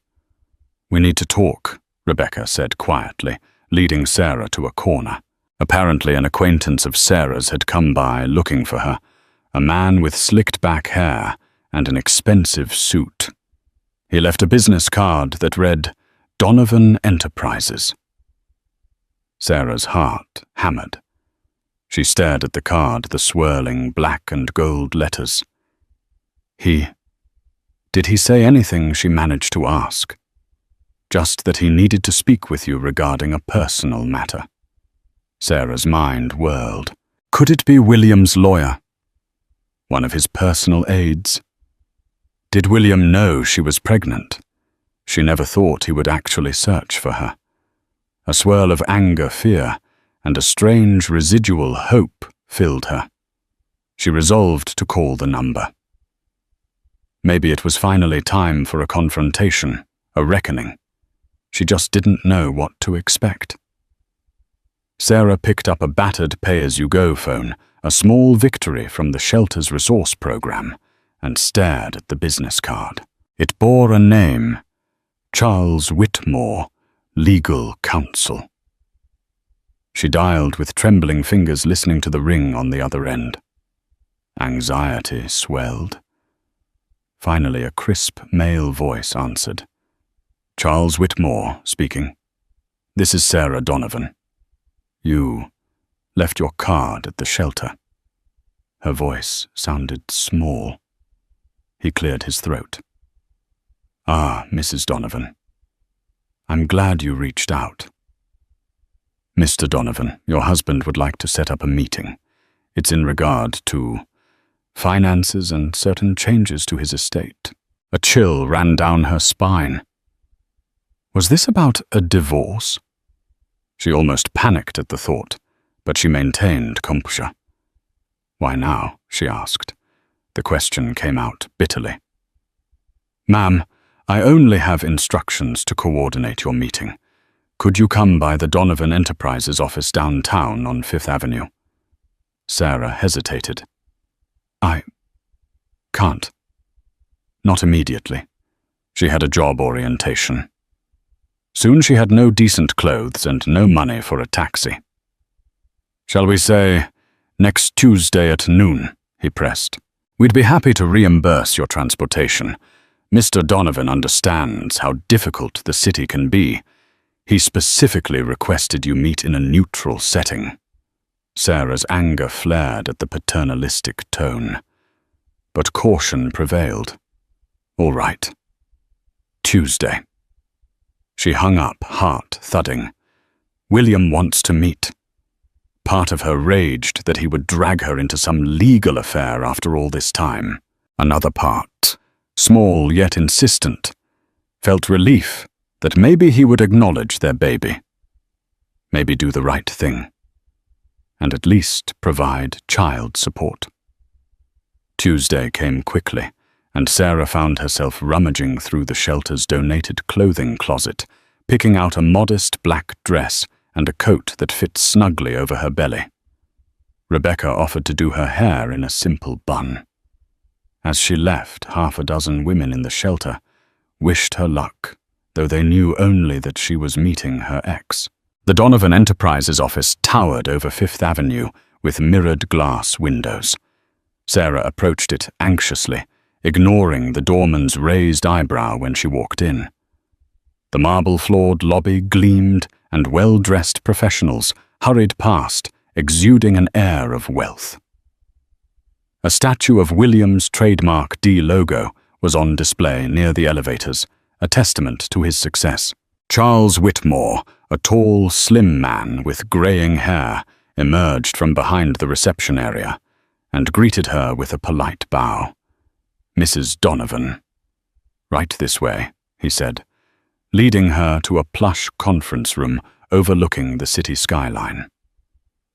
[SPEAKER 1] We need to talk, Rebecca said quietly, leading Sarah to a corner. Apparently an acquaintance of Sarah's had come by looking for her, a man with slicked-back hair and an expensive suit. He left a business card that read, Donovan Enterprises. Sarah's heart hammered. She stared at the card, the swirling black and gold letters. Did he say anything she managed to ask? Just that he needed to speak with you regarding a personal matter. Sarah's mind whirled. Could it be William's lawyer? One of his personal aides? Did William know she was pregnant? She never thought he would actually search for her. A swirl of anger, fear, and a strange residual hope filled her. She resolved to call the number. Maybe it was finally time for a confrontation, a reckoning. She just didn't know what to expect. Sarah picked up a battered pay-as-you-go phone, a small victory from the shelter's resource program, and stared at the business card. It bore a name, Charles Whitmore, Legal Counsel. She dialed with trembling fingers, listening to the ring on the other end. Anxiety swelled. Finally, a crisp male voice answered. Charles Whitmore speaking. This is Sarah Donovan. You left your card at the shelter. Her voice sounded small. He cleared his throat. Ah, Mrs. Donovan. I'm glad you reached out. Mr. Donovan, your husband would like to set up a meeting. It's in regard to finances and certain changes to his estate. A chill ran down her spine. Was this about a divorce? She almost panicked at the thought, but she maintained composure. Why now? She asked. The question came out bitterly. Ma'am, I only have instructions to coordinate your meeting. Could you come by the Donovan Enterprises office downtown on 5th Avenue? Sarah hesitated. I can't. Not immediately. She had a job orientation. Soon she had no decent clothes and no money for a taxi. Shall we say, next Tuesday at noon, he pressed. We'd be happy to reimburse your transportation. Mr. Donovan understands how difficult the city can be. He specifically requested you meet in a neutral setting. Sarah's anger flared at the paternalistic tone, but caution prevailed. All right. Tuesday. She hung up, heart thudding. William wants to meet. Part of her raged that he would drag her into some legal affair after all this time. Another part, small yet insistent, felt relief that maybe he would acknowledge their baby. Maybe do the right thing. And at least provide child support. Tuesday came quickly, and Sarah found herself rummaging through the shelter's donated clothing closet, picking out a modest black dress and a coat that fit snugly over her belly. Rebecca offered to do her hair in a simple bun. As she left, 6 women in the shelter wished her luck, though they knew only that she was meeting her ex. The Donovan Enterprises office towered over 5th Avenue with mirrored glass windows. Sarah approached it anxiously, ignoring the doorman's raised eyebrow when she walked in. The marble-floored lobby gleamed, and well-dressed professionals hurried past, exuding an air of wealth. A statue of William's trademark D logo was on display near the elevators, a testament to his success. Charles Whitmore, a tall, slim man with graying hair, emerged from behind the reception area and greeted her with a polite bow. "Mrs. Donovan." "Right this way," he said, leading her to a plush conference room overlooking the city skyline.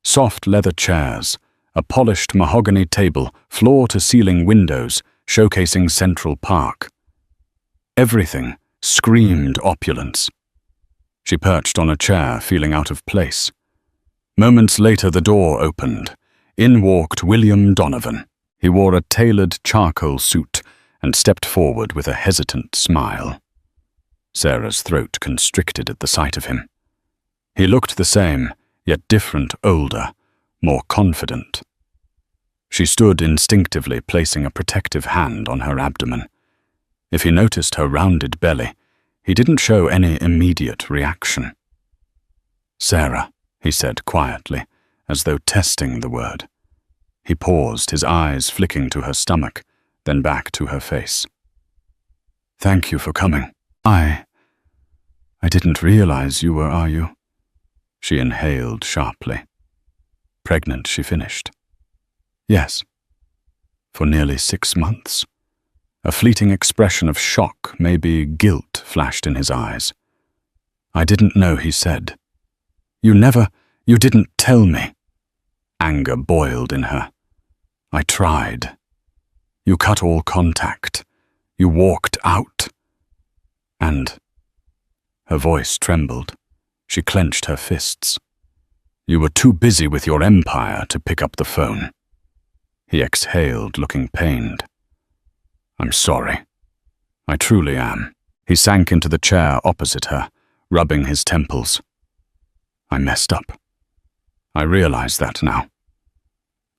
[SPEAKER 1] Soft leather chairs, a polished mahogany table, floor-to-ceiling windows showcasing Central Park. Everything screamed opulence. She perched on a chair, feeling out of place. Moments later, the door opened. In walked William Donovan. He wore a tailored charcoal suit and stepped forward with a hesitant smile. Sarah's throat constricted at the sight of him. He looked the same, yet different, older, more confident. She stood instinctively, placing a protective hand on her abdomen. If he noticed her rounded belly, he didn't show any immediate reaction. "Sarah," he said quietly, as though testing the word. He paused, his eyes flicking to her stomach, then back to her face. "Thank you for coming. I didn't realize you were, are you?" She inhaled sharply. "Pregnant," she finished. "Yes. For nearly 6 months." A fleeting expression of shock, maybe guilt, flashed in his eyes. "I didn't know," he said. You didn't tell me." Anger boiled in her. "I tried. You cut all contact. You walked out. And..." Her voice trembled. She clenched her fists. "You were too busy with your empire to pick up the phone." He exhaled, looking pained. "I'm sorry. I truly am." He sank into the chair opposite her, rubbing his temples. "I messed up. I realize that now.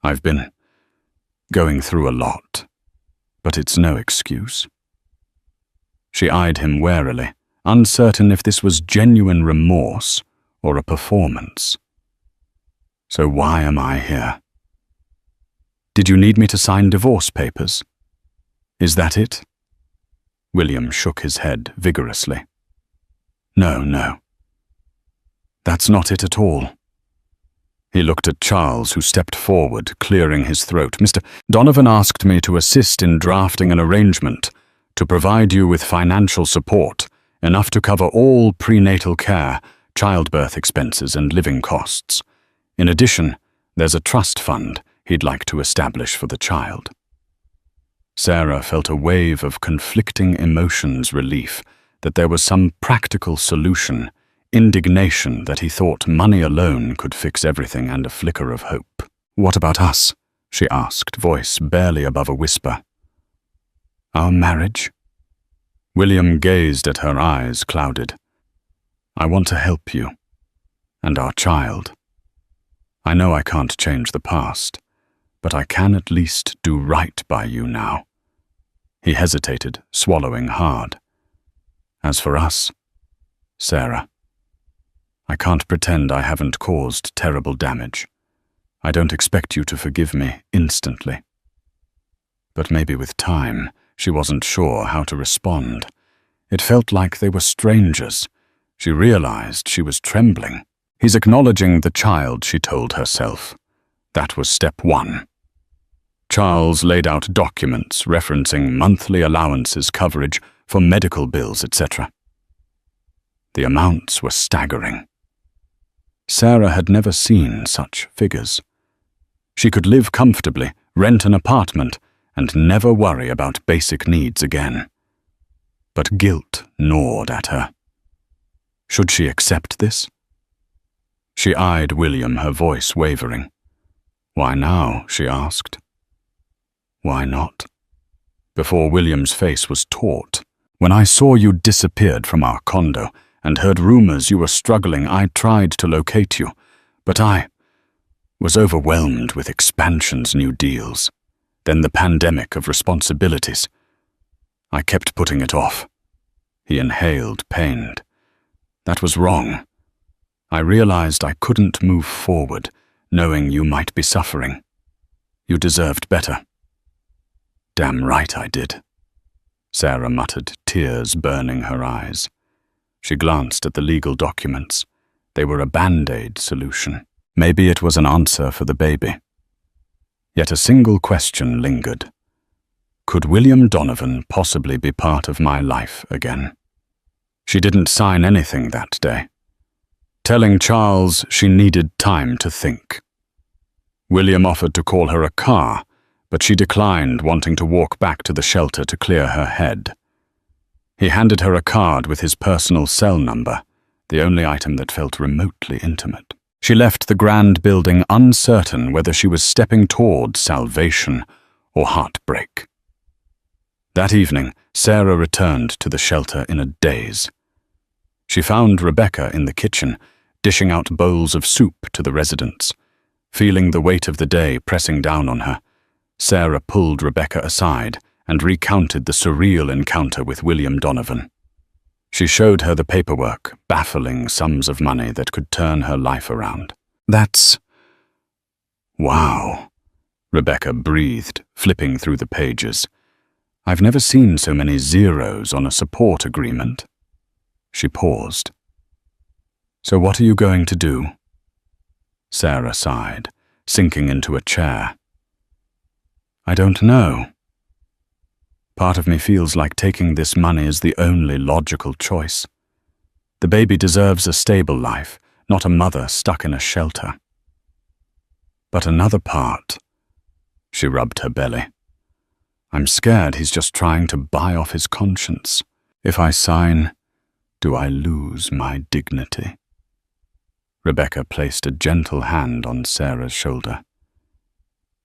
[SPEAKER 1] I've been going through a lot, but it's no excuse." She eyed him warily, uncertain if this was genuine remorse or a performance. "So why am I here? Did you need me to sign divorce papers? Is that it?" William shook his head vigorously. No. That's not it at all." He looked at Charles, who stepped forward, clearing his throat. "Mr. Donovan asked me to assist in drafting an arrangement to provide you with financial support, enough to cover all prenatal care, childbirth expenses, and living costs. In addition, there's a trust fund he'd like to establish for the child." Sarah felt a wave of conflicting emotions, relief that there was some practical solution, indignation that he thought money alone could fix everything, and a flicker of hope. "What about us?" she asked, voice barely above a whisper. "Our marriage?" William gazed at her, eyes clouded. "I want to help you. And our child. I know I can't change the past, but I can at least do right by you now." He hesitated, swallowing hard. "As for us, Sarah, I can't pretend I haven't caused terrible damage. I don't expect you to forgive me instantly. But maybe with time," She wasn't sure how to respond. It felt like they were strangers. She realized she was trembling. He's acknowledging the child, she told herself. That was step one. Charles laid out documents referencing monthly allowances, coverage for medical bills, etc. The amounts were staggering. Sarah had never seen such figures. She could live comfortably, rent an apartment, and never worry about basic needs again. But guilt gnawed at her. Should she accept this? She eyed William, her voice wavering. "Why now?" she asked. "Why not?" Before William's face was taut. "When I saw you disappeared from our condo and heard rumors you were struggling, I tried to locate you, but I was overwhelmed with expansions, new deals, then the pandemic of responsibilities. I kept putting it off." He inhaled, pained. "That was wrong. I realized I couldn't move forward, knowing you might be suffering. You deserved better." "Damn right I did," Sarah muttered, tears burning her eyes. She glanced at the legal documents. They were a band-aid solution. Maybe it was an answer for the baby. Yet a single question lingered. Could William Donovan possibly be part of my life again? She didn't sign anything that day, telling Charles she needed time to think. William offered to call her a car, but she declined, wanting to walk back to the shelter to clear her head. He handed her a card with his personal cell number, the only item that felt remotely intimate. She left the grand building uncertain whether she was stepping toward salvation or heartbreak. That evening, Sarah returned to the shelter in a daze. She found Rebecca in the kitchen, dishing out bowls of soup to the residents. Feeling the weight of the day pressing down on her, Sarah pulled Rebecca aside and recounted the surreal encounter with William Donovan. She showed her the paperwork, baffling sums of money that could turn her life around. "That's... wow," Rebecca breathed, flipping through the pages. "I've never seen so many zeros on a support agreement." She paused. "So what are you going to do?" Sarah sighed, sinking into a chair. "I don't know. Part of me feels like taking this money is the only logical choice. The baby deserves a stable life, not a mother stuck in a shelter. But another part," she rubbed her belly. "I'm scared he's just trying to buy off his conscience. If I sign, do I lose my dignity?" Rebecca placed a gentle hand on Sarah's shoulder.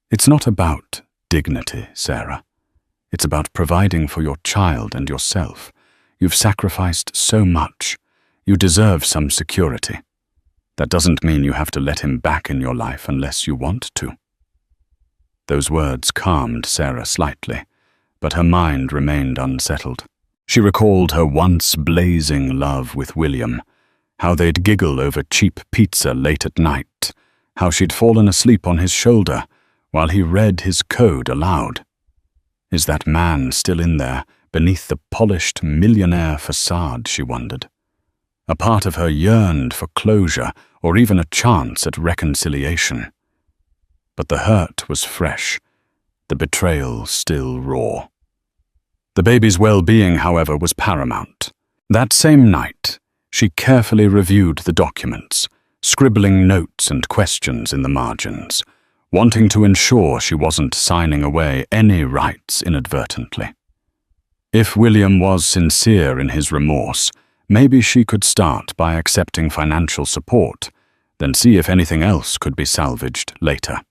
[SPEAKER 1] "It's not about dignity, Sarah. It's about providing for your child and yourself. You've sacrificed so much. You deserve some security. That doesn't mean you have to let him back in your life unless you want to." Those words calmed Sarah slightly, but her mind remained unsettled. She recalled her once blazing love with William, how they'd giggle over cheap pizza late at night, how she'd fallen asleep on his shoulder while he read his code aloud. Is that man still in there, beneath the polished millionaire facade, she wondered. A part of her yearned for closure or even a chance at reconciliation. But the hurt was fresh, the betrayal still raw. The baby's well-being, however, was paramount. That same night, she carefully reviewed the documents, scribbling notes and questions in the margins, wanting to ensure she wasn't signing away any rights inadvertently. If William was sincere in his remorse, maybe she could start by accepting financial support, then see if anything else could be salvaged later.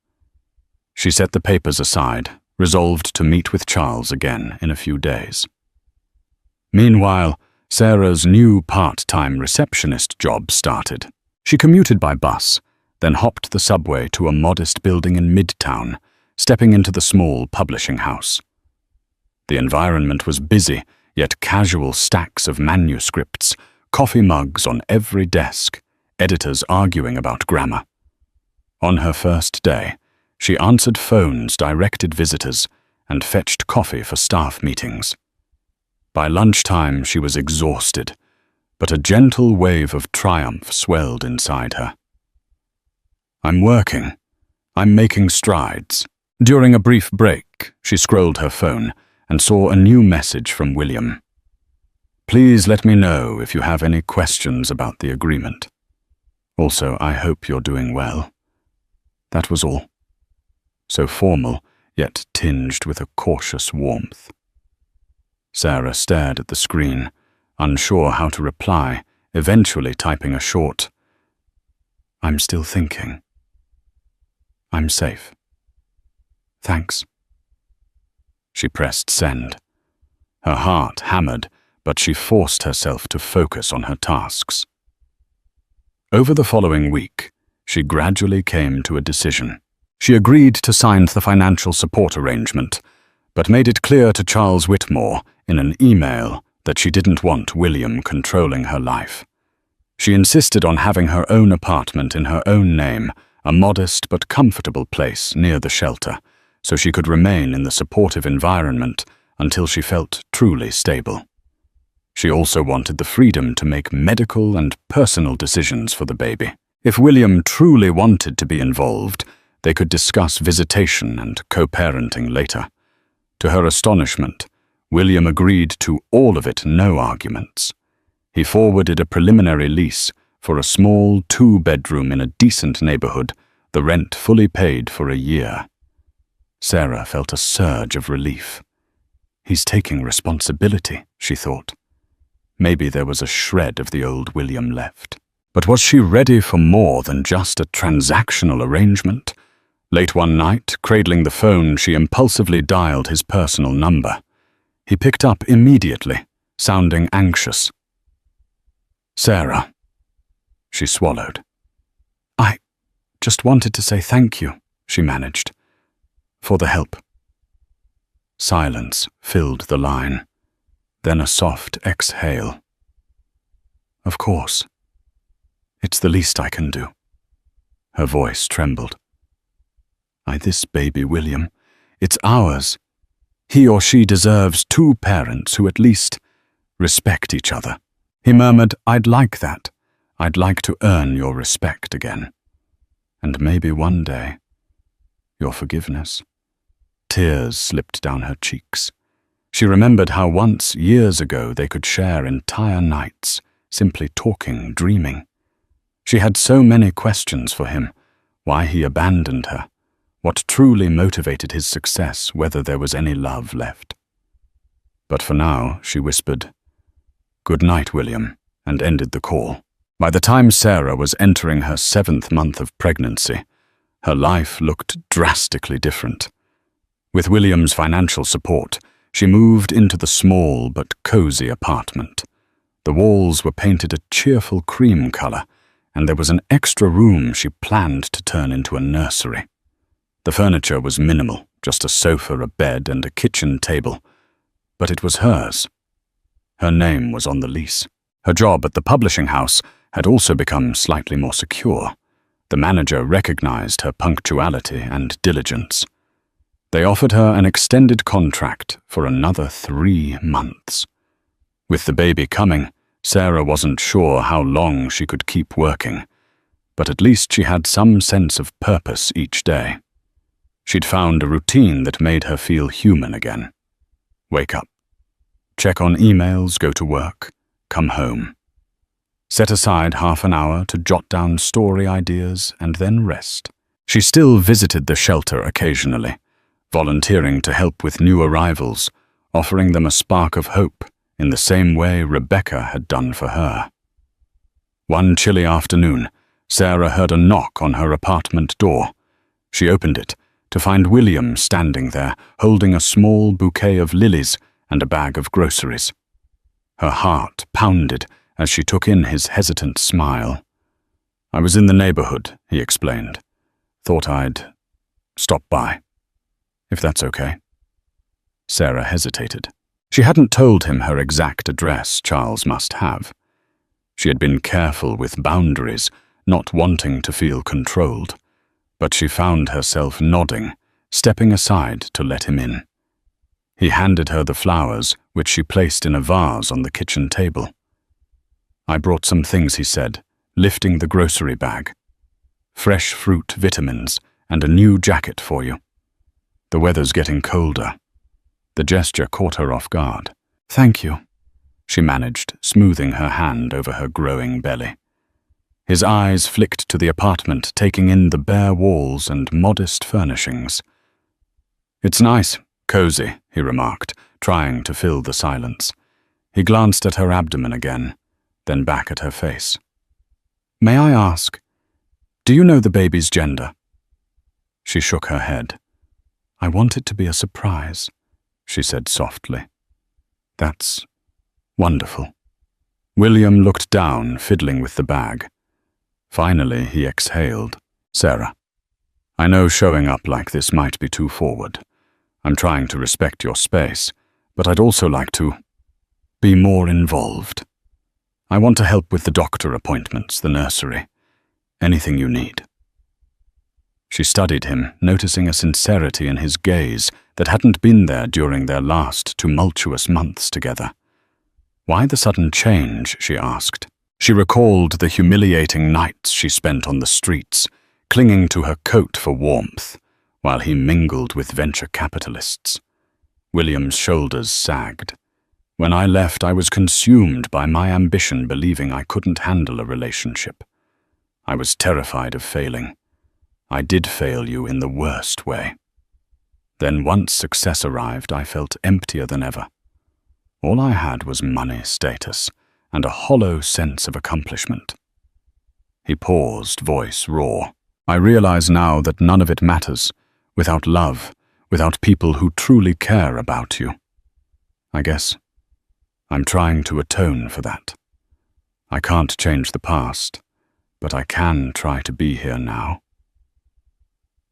[SPEAKER 1] She set the papers aside, resolved to meet with Charles again in a few days. Meanwhile, Sarah's new part-time receptionist job started. She commuted by bus, then hopped the subway to a modest building in Midtown, stepping into the small publishing house. The environment was busy, yet casual stacks of manuscripts, coffee mugs on every desk, editors arguing about grammar. On her first day, she answered phones, directed visitors, and fetched coffee for staff meetings. By lunchtime, she was exhausted, but a gentle wave of triumph swelled inside her. "I'm working. I'm making strides." During a brief break, she scrolled her phone and saw a new message from William. "Please let me know if you have any questions about the agreement. Also, I hope you're doing well." That was all. So formal, yet tinged with a cautious warmth. Sarah stared at the screen, unsure how to reply, eventually typing a short, "I'm still thinking. I'm safe. Thanks." She pressed send. Her heart hammered, but she forced herself to focus on her tasks. Over the following week, she gradually came to a decision. She agreed to sign the financial support arrangement, but made it clear to Charles Whitmore in an email that she didn't want William controlling her life. She insisted on having her own apartment in her own name, a modest but comfortable place near the shelter, so she could remain in the supportive environment until she felt truly stable. She also wanted the freedom to make medical and personal decisions for the baby. If William truly wanted to be involved, they could discuss visitation and co-parenting later. To her astonishment, William agreed to all of it, no arguments. He forwarded a preliminary lease for a small 2-bedroom in a decent neighborhood, the rent fully paid for a year. Sarah felt a surge of relief. He's taking responsibility, she thought. Maybe there was a shred of the old William left. But was she ready for more than just a transactional arrangement? Late one night, cradling the phone, she impulsively dialed his personal number. He picked up immediately, sounding anxious. "Sarah." She swallowed. "I just wanted to say thank you," she managed, "for the help." Silence filled the line, then a soft exhale. "Of course. It's the least I can do." Her voice trembled. This baby, William, it's ours. He or she deserves 2 parents who at least respect each other." He murmured, "I'd like that. I'd like to earn your respect again. And maybe one day, your forgiveness." Tears slipped down her cheeks. She remembered how once, years ago, they could share entire nights, simply talking, dreaming. She had so many questions for him: why he abandoned her, what truly motivated his success, whether there was any love left. But for now, she whispered, "Good night, William," and ended the call. By the time Sarah was entering her 7th month of pregnancy, her life looked drastically different. With William's financial support, she moved into the small but cozy apartment. The walls were painted a cheerful cream color, and there was an extra room she planned to turn into a nursery. The furniture was minimal, just a sofa, a bed, and a kitchen table. But it was hers. Her name was on the lease. Her job at the publishing house had also become slightly more secure. The manager recognized her punctuality and diligence. They offered her an extended contract for another 3 months. With the baby coming, Sarah wasn't sure how long she could keep working, but at least she had some sense of purpose each day. She'd found a routine that made her feel human again. Wake up, check on emails, go to work, come home. Set aside half an hour to jot down story ideas and then rest. She still visited the shelter occasionally, volunteering to help with new arrivals, offering them a spark of hope in the same way Rebecca had done for her. One chilly afternoon, Sarah heard a knock on her apartment door. She opened it to find William standing there, holding a small bouquet of lilies and a bag of groceries. Her heart pounded as she took in his hesitant smile. "I was in the neighborhood," he explained. "Thought I'd stop by, if that's okay." Sarah hesitated. She hadn't told him her exact address. Charles must have. She had been careful with boundaries, not wanting to feel controlled. But she found herself nodding, stepping aside to let him in. He handed her the flowers, which she placed in a vase on the kitchen table. "I brought some things," he said, lifting the grocery bag. "Fresh fruit, vitamins, and a new jacket for you. The weather's getting colder." The gesture caught her off guard. "Thank you," she managed, smoothing her hand over her growing belly. His eyes flicked to the apartment, taking in the bare walls and modest furnishings. "It's nice, cozy," he remarked, trying to fill the silence. He glanced at her abdomen again, then back at her face. "May I ask, do you know the baby's gender?" She shook her head. "I want it to be a surprise," she said softly. "That's wonderful." William looked down, fiddling with the bag. Finally, he exhaled. "Sarah, I know showing up like this might be too forward. I'm trying to respect your space, but I'd also like to be more involved. I want to help with the doctor appointments, the nursery, anything you need." She studied him, noticing a sincerity in his gaze that hadn't been there during their last tumultuous months together. Why the sudden change, she asked. She recalled the humiliating nights she spent on the streets, clinging to her coat for warmth, while he mingled with venture capitalists. William's shoulders sagged. "When I left, I was consumed by my ambition, believing I couldn't handle a relationship. I was terrified of failing. I did fail you in the worst way. Then once success arrived, I felt emptier than ever. All I had was money, status, and a hollow sense of accomplishment." He paused, voice raw. "I realize now that none of it matters, without love, without people who truly care about you. I guess I'm trying to atone for that. I can't change the past, but I can try to be here now."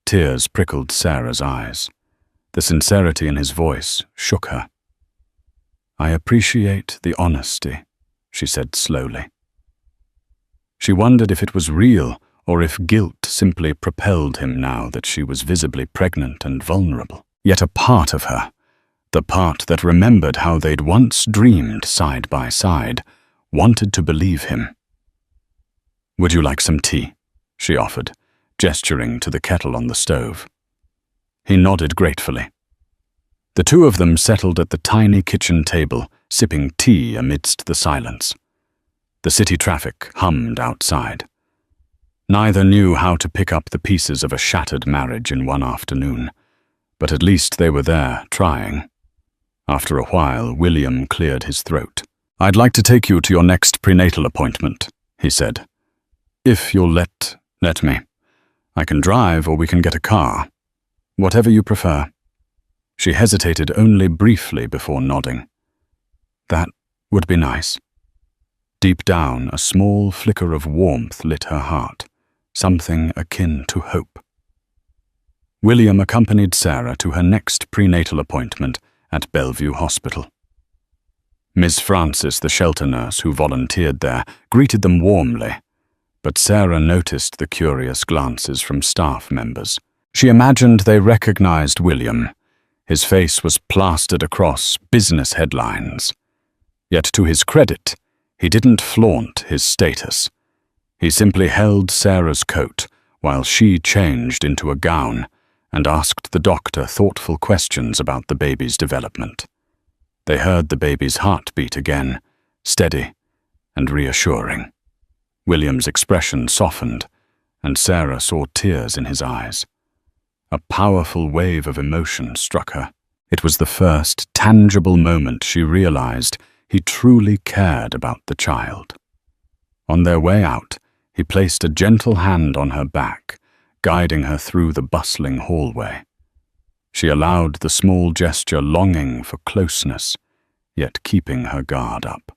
[SPEAKER 1] Tears prickled Sarah's eyes. The sincerity in his voice shook her. "I appreciate the honesty," she said slowly. She wondered if it was real or if guilt simply propelled him now that she was visibly pregnant and vulnerable. Yet a part of her, the part that remembered how they'd once dreamed side by side, wanted to believe him. "Would you like some tea?" she offered, gesturing to the kettle on the stove. He nodded gratefully. The two of them settled at the tiny kitchen table, sipping tea amidst the silence. The city traffic hummed outside. Neither knew how to pick up the pieces of a shattered marriage in one afternoon, but at least they were there, trying. After a while, William cleared his throat. "I'd like to take you to your next prenatal appointment," he said. "If you'll let me. I can drive or we can get a car. Whatever you prefer." She hesitated only briefly before nodding. "That would be nice." Deep down, a small flicker of warmth lit her heart, something akin to hope. William accompanied Sarah to her next prenatal appointment at Bellevue Hospital. Ms. Francis, the shelter nurse who volunteered there, greeted them warmly, but Sarah noticed the curious glances from staff members. She imagined they recognized William. His face was plastered across business headlines. Yet to his credit, he didn't flaunt his status. He simply held Sarah's coat while she changed into a gown and asked the doctor thoughtful questions about the baby's development. They heard the baby's heartbeat again, steady and reassuring. William's expression softened, and Sarah saw tears in his eyes. A powerful wave of emotion struck her. It was the first tangible moment she realized he truly cared about the child. On their way out, he placed a gentle hand on her back, guiding her through the bustling hallway. She allowed the small gesture, longing for closeness, yet keeping her guard up.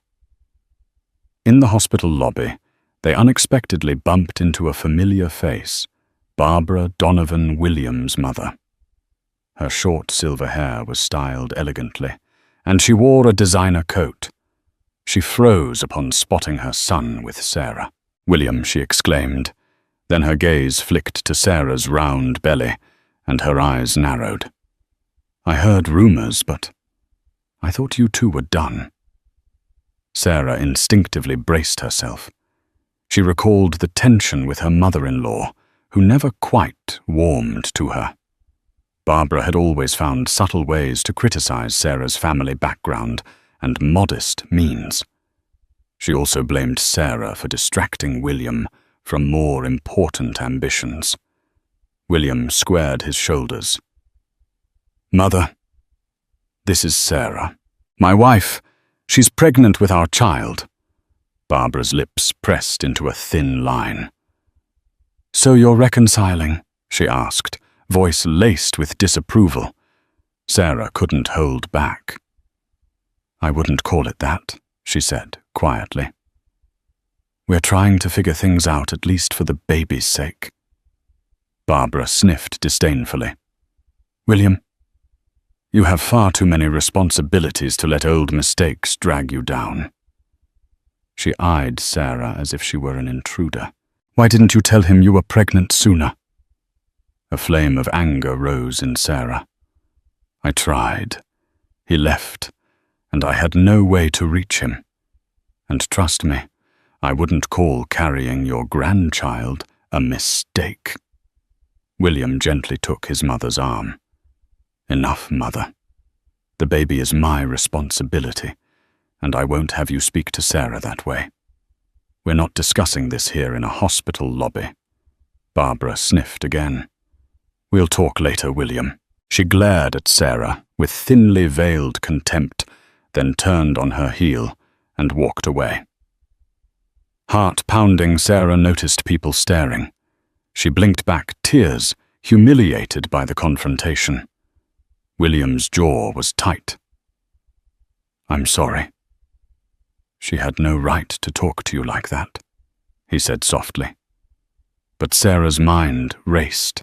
[SPEAKER 1] In the hospital lobby, they unexpectedly bumped into a familiar face, Barbara Donovan Williams' mother. Her short silver hair was styled elegantly, and she wore a designer coat. She froze upon spotting her son with Sarah. "William," she exclaimed. Then her gaze flicked to Sarah's round belly, and her eyes narrowed. "I heard rumors, but I thought you two were done." Sarah instinctively braced herself. She recalled the tension with her mother-in-law, who never quite warmed to her. Barbara had always found subtle ways to criticize Sarah's family background and modest means. She also blamed Sarah for distracting William from more important ambitions. William squared his shoulders. "Mother, this is Sarah. My wife. She's pregnant with our child." Barbara's lips pressed into a thin line. "So you're reconciling?" she asked, voice laced with disapproval. Sarah couldn't hold back. "I wouldn't call it that," she said quietly. "We're trying to figure things out, at least for the baby's sake." Barbara sniffed disdainfully. "William, you have far too many responsibilities to let old mistakes drag you down." She eyed Sarah as if she were an intruder. "Why didn't you tell him you were pregnant sooner?" A flame of anger rose in Sarah. "I tried. He left, and I had no way to reach him. And trust me, I wouldn't call carrying your grandchild a mistake." William gently took his mother's arm. "Enough, Mother. The baby is my responsibility, and I won't have you speak to Sarah that way. We're not discussing this here in a hospital lobby." Barbara sniffed again. "We'll talk later, William." She glared at Sarah with thinly veiled contempt, then turned on her heel and walked away. Heart-pounding, Sarah noticed people staring. She blinked back tears, humiliated by the confrontation. William's jaw was tight. "I'm sorry. She had no right to talk to you like that," he said softly. But Sarah's mind raced.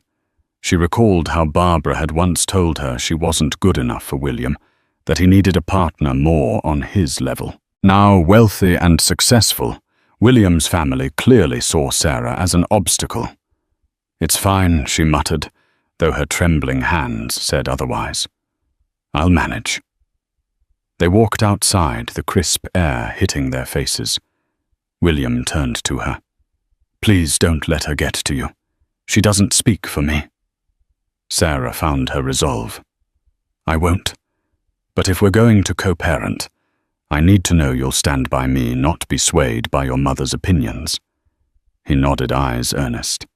[SPEAKER 1] She recalled how Barbara had once told her she wasn't good enough for William, that he needed a partner more on his level. Now wealthy and successful, William's family clearly saw Sarah as an obstacle. "It's fine," she muttered, though her trembling hands said otherwise. "I'll manage." They walked outside, the crisp air hitting their faces. William turned to her. "Please don't let her get to you. She doesn't speak for me." Sarah found her resolve. "I won't. But if we're going to co-parent, I need to know you'll stand by me, not be swayed by your mother's opinions." He nodded, eyes earnest.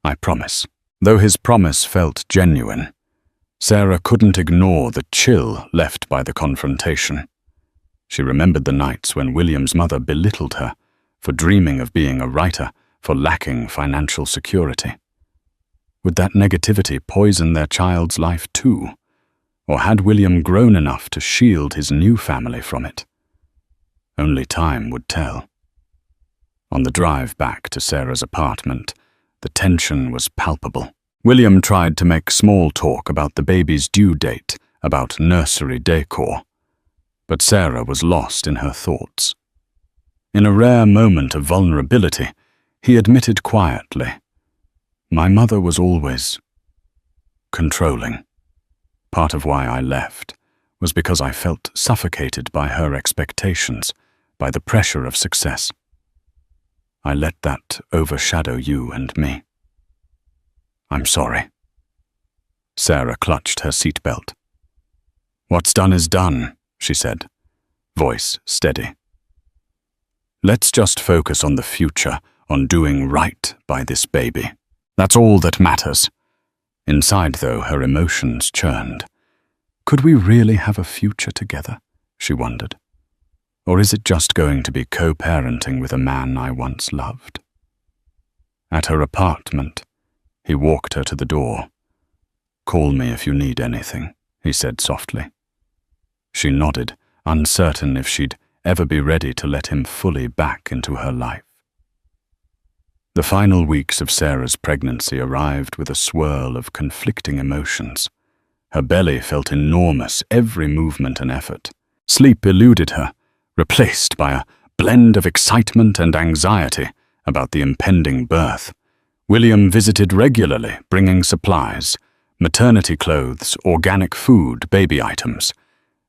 [SPEAKER 1] "I promise." Though his promise felt genuine, Sarah couldn't ignore the chill left by the confrontation. She remembered the nights when William's mother belittled her for dreaming of being a writer, for lacking financial security. Would that negativity poison their child's life too? Or had William grown enough to shield his new family from it? Only time would tell. On the drive back to Sarah's apartment, the tension was palpable. William tried to make small talk about the baby's due date, about nursery decor, but Sarah was lost in her thoughts. In a rare moment of vulnerability, he admitted quietly, "My mother was always controlling. Part of why I left was because I felt suffocated by her expectations, by the pressure of success. I let that overshadow you and me. I'm sorry." Sarah clutched her seatbelt. "What's done is done," she said, voice steady. "Let's just focus on the future, on doing right by this baby. That's all that matters." Inside, though, her emotions churned. Could we really have a future together, she wondered? Or is it just going to be co-parenting with a man I once loved? At her apartment, he walked her to the door. "Call me if you need anything," he said softly. She nodded, uncertain if she'd ever be ready to let him fully back into her life. The final weeks of Sarah's pregnancy arrived with a swirl of conflicting emotions. Her belly felt enormous, every movement an effort. Sleep eluded her, replaced by a blend of excitement and anxiety about the impending birth. William visited regularly, bringing supplies, maternity clothes, organic food, baby items.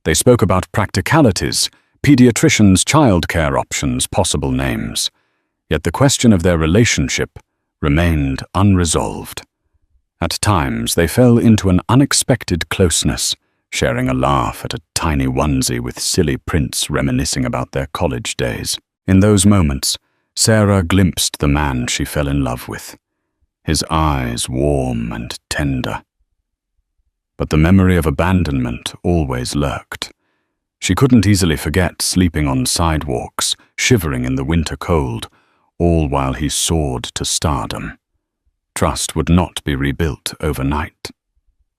[SPEAKER 1] They spoke about practicalities, pediatricians' childcare options, possible names. Yet the question of their relationship remained unresolved. At times, they fell into an unexpected closeness, sharing a laugh at a tiny onesie with silly prints reminiscing about their college days. In those moments, Sarah glimpsed the man she fell in love with, his eyes warm and tender. But the memory of abandonment always lurked. She couldn't easily forget sleeping on sidewalks, shivering in the winter cold, all while he soared to stardom. Trust would not be rebuilt overnight.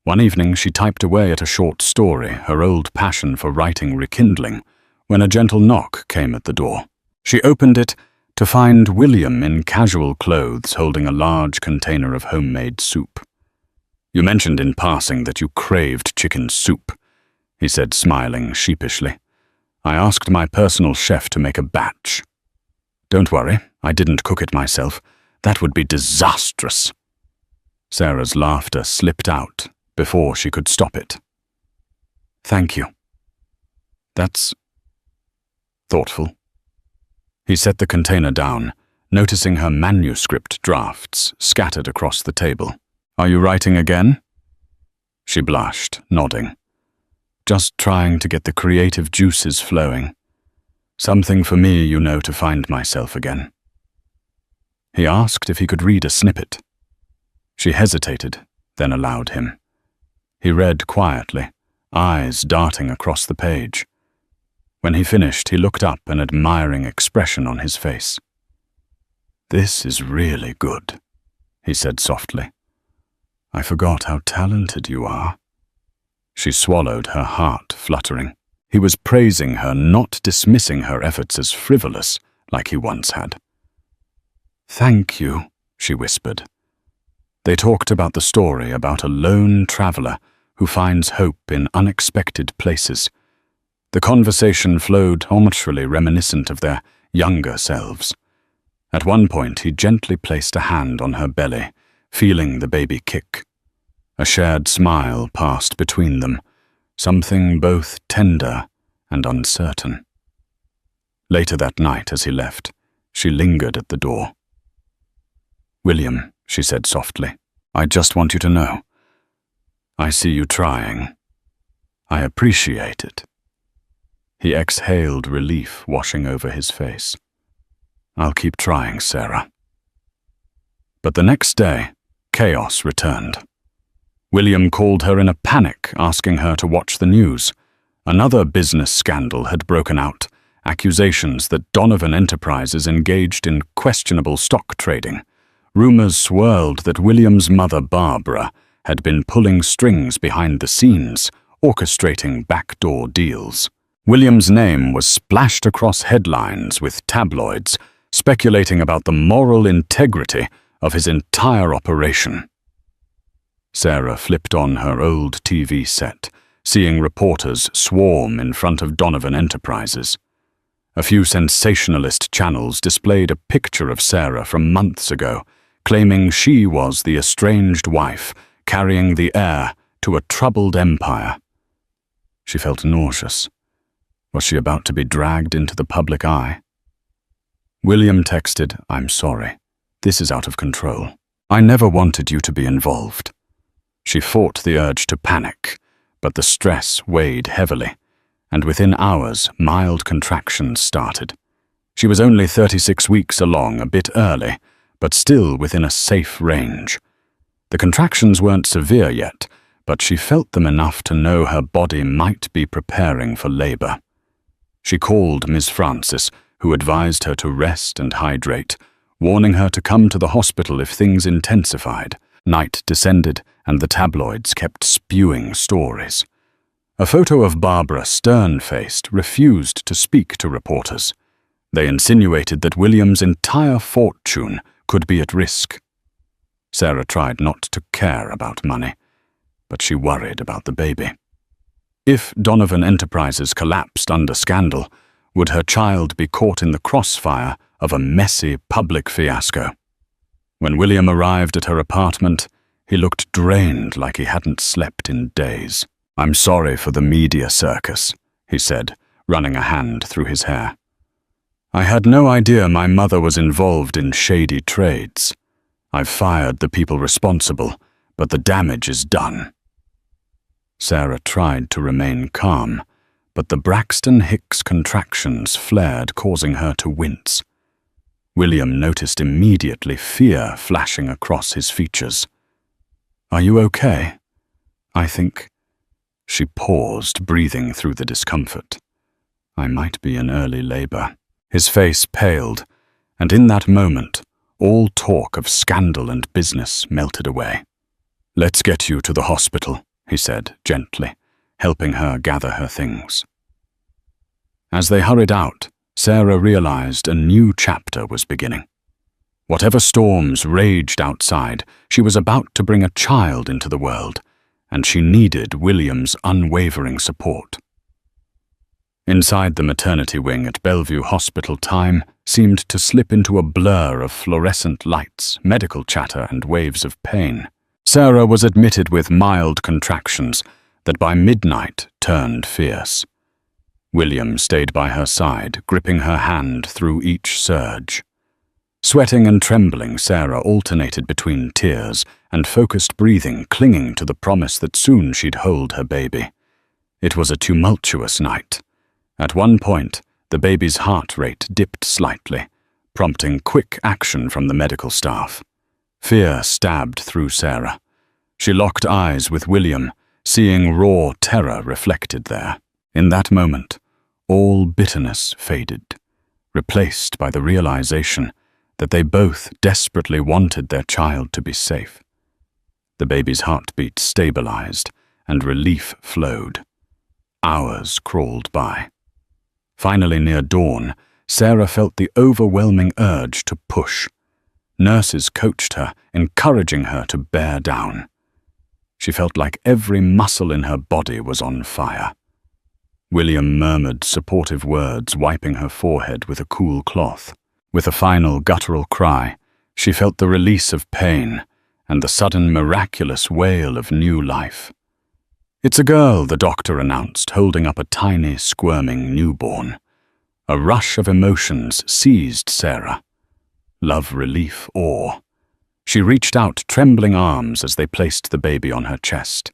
[SPEAKER 1] One evening she typed away at a short story, her old passion for writing rekindling, when a gentle knock came at the door. She opened it to find William in casual clothes holding a large container of homemade soup. "You mentioned in passing that you craved chicken soup," he said, smiling sheepishly. "I asked my personal chef to make a batch." "Don't worry, I didn't cook it myself. That would be disastrous." Sarah's laughter slipped out before she could stop it. "Thank you. That's thoughtful." He set the container down, noticing her manuscript drafts scattered across the table. "Are you writing again?" She blushed, nodding. "Just trying to get the creative juices flowing. Something for me, you know, to find myself again." He asked if he could read a snippet. She hesitated, then allowed him. He read quietly, eyes darting across the page. When he finished, he looked up, an admiring expression on his face. "This is really good," he said softly. "I forgot how talented you are." She swallowed, her heart fluttering. He was praising her, not dismissing her efforts as frivolous, like he once had. "Thank you," she whispered. They talked about the story about a lone traveler who finds hope in unexpected places. The conversation flowed naturally, reminiscent of their younger selves. At one point, he gently placed a hand on her belly, feeling the baby kick. A shared smile passed between them, something both tender and uncertain. Later that night, as he left, she lingered at the door. "William," she said softly, "I just want you to know. I see you trying. I appreciate it." He exhaled, relief washing over his face. "I'll keep trying, Sarah." But the next day, chaos returned. William called her in a panic, asking her to watch the news. Another business scandal had broken out, accusations that Donovan Enterprises engaged in questionable stock trading. Rumors swirled that William's mother, Barbara, had been pulling strings behind the scenes, orchestrating backdoor deals. William's name was splashed across headlines with tabloids, speculating about the moral integrity of his entire operation. Sarah flipped on her old TV set, seeing reporters swarm in front of Donovan Enterprises. A few sensationalist channels displayed a picture of Sarah from months ago, claiming she was the estranged wife carrying the heir to a troubled empire. She felt nauseous. Was she about to be dragged into the public eye? William texted, "I'm sorry. This is out of control. I never wanted you to be involved." She fought the urge to panic, but the stress weighed heavily, and within hours, mild contractions started. She was only 36 weeks along, a bit early, but still within a safe range. The contractions weren't severe yet, but she felt them enough to know her body might be preparing for labor. She called Ms. Francis, who advised her to rest and hydrate, warning her to come to the hospital if things intensified. Night descended, and the tabloids kept spewing stories. A photo of Barbara, stern-faced, refused to speak to reporters. They insinuated that William's entire fortune could be at risk. Sarah tried not to care about money, but she worried about the baby. If Donovan Enterprises collapsed under scandal, would her child be caught in the crossfire of a messy public fiasco? When William arrived at her apartment, he looked drained, like he hadn't slept in days. "I'm sorry for the media circus," he said, running a hand through his hair. "I had no idea my mother was involved in shady trades. I've fired the people responsible, but the damage is done." Sarah tried to remain calm, but the Braxton Hicks contractions flared, causing her to wince. William noticed immediately fear flashing across his features. "Are you okay? I think—" She paused, breathing through the discomfort. "I might be in early labor." His face paled, and in that moment, all talk of scandal and business melted away. "Let's get you to the hospital," he said gently, helping her gather her things. As they hurried out, Sarah realized a new chapter was beginning. Whatever storms raged outside, she was about to bring a child into the world, and she needed William's unwavering support. Inside the maternity wing at Bellevue Hospital, time seemed to slip into a blur of fluorescent lights, medical chatter, and waves of pain. Sarah was admitted with mild contractions that by midnight turned fierce. William stayed by her side, gripping her hand through each surge. Sweating and trembling, Sarah alternated between tears and focused breathing, clinging to the promise that soon she'd hold her baby. It was a tumultuous night. At one point, the baby's heart rate dipped slightly, prompting quick action from the medical staff. Fear stabbed through Sarah. She locked eyes with William, seeing raw terror reflected there. In that moment, all bitterness faded, replaced by the realization that they both desperately wanted their child to be safe. The baby's heartbeat stabilized, and relief flowed. Hours crawled by. Finally, near dawn, Sarah felt the overwhelming urge to push. Nurses coached her, encouraging her to bear down. She felt like every muscle in her body was on fire. William murmured supportive words, wiping her forehead with a cool cloth. With a final guttural cry, she felt the release of pain and the sudden miraculous wail of new life. "It's a girl," the doctor announced, holding up a tiny, squirming newborn. A rush of emotions seized Sarah. Love, relief, awe. She reached out trembling arms as they placed the baby on her chest.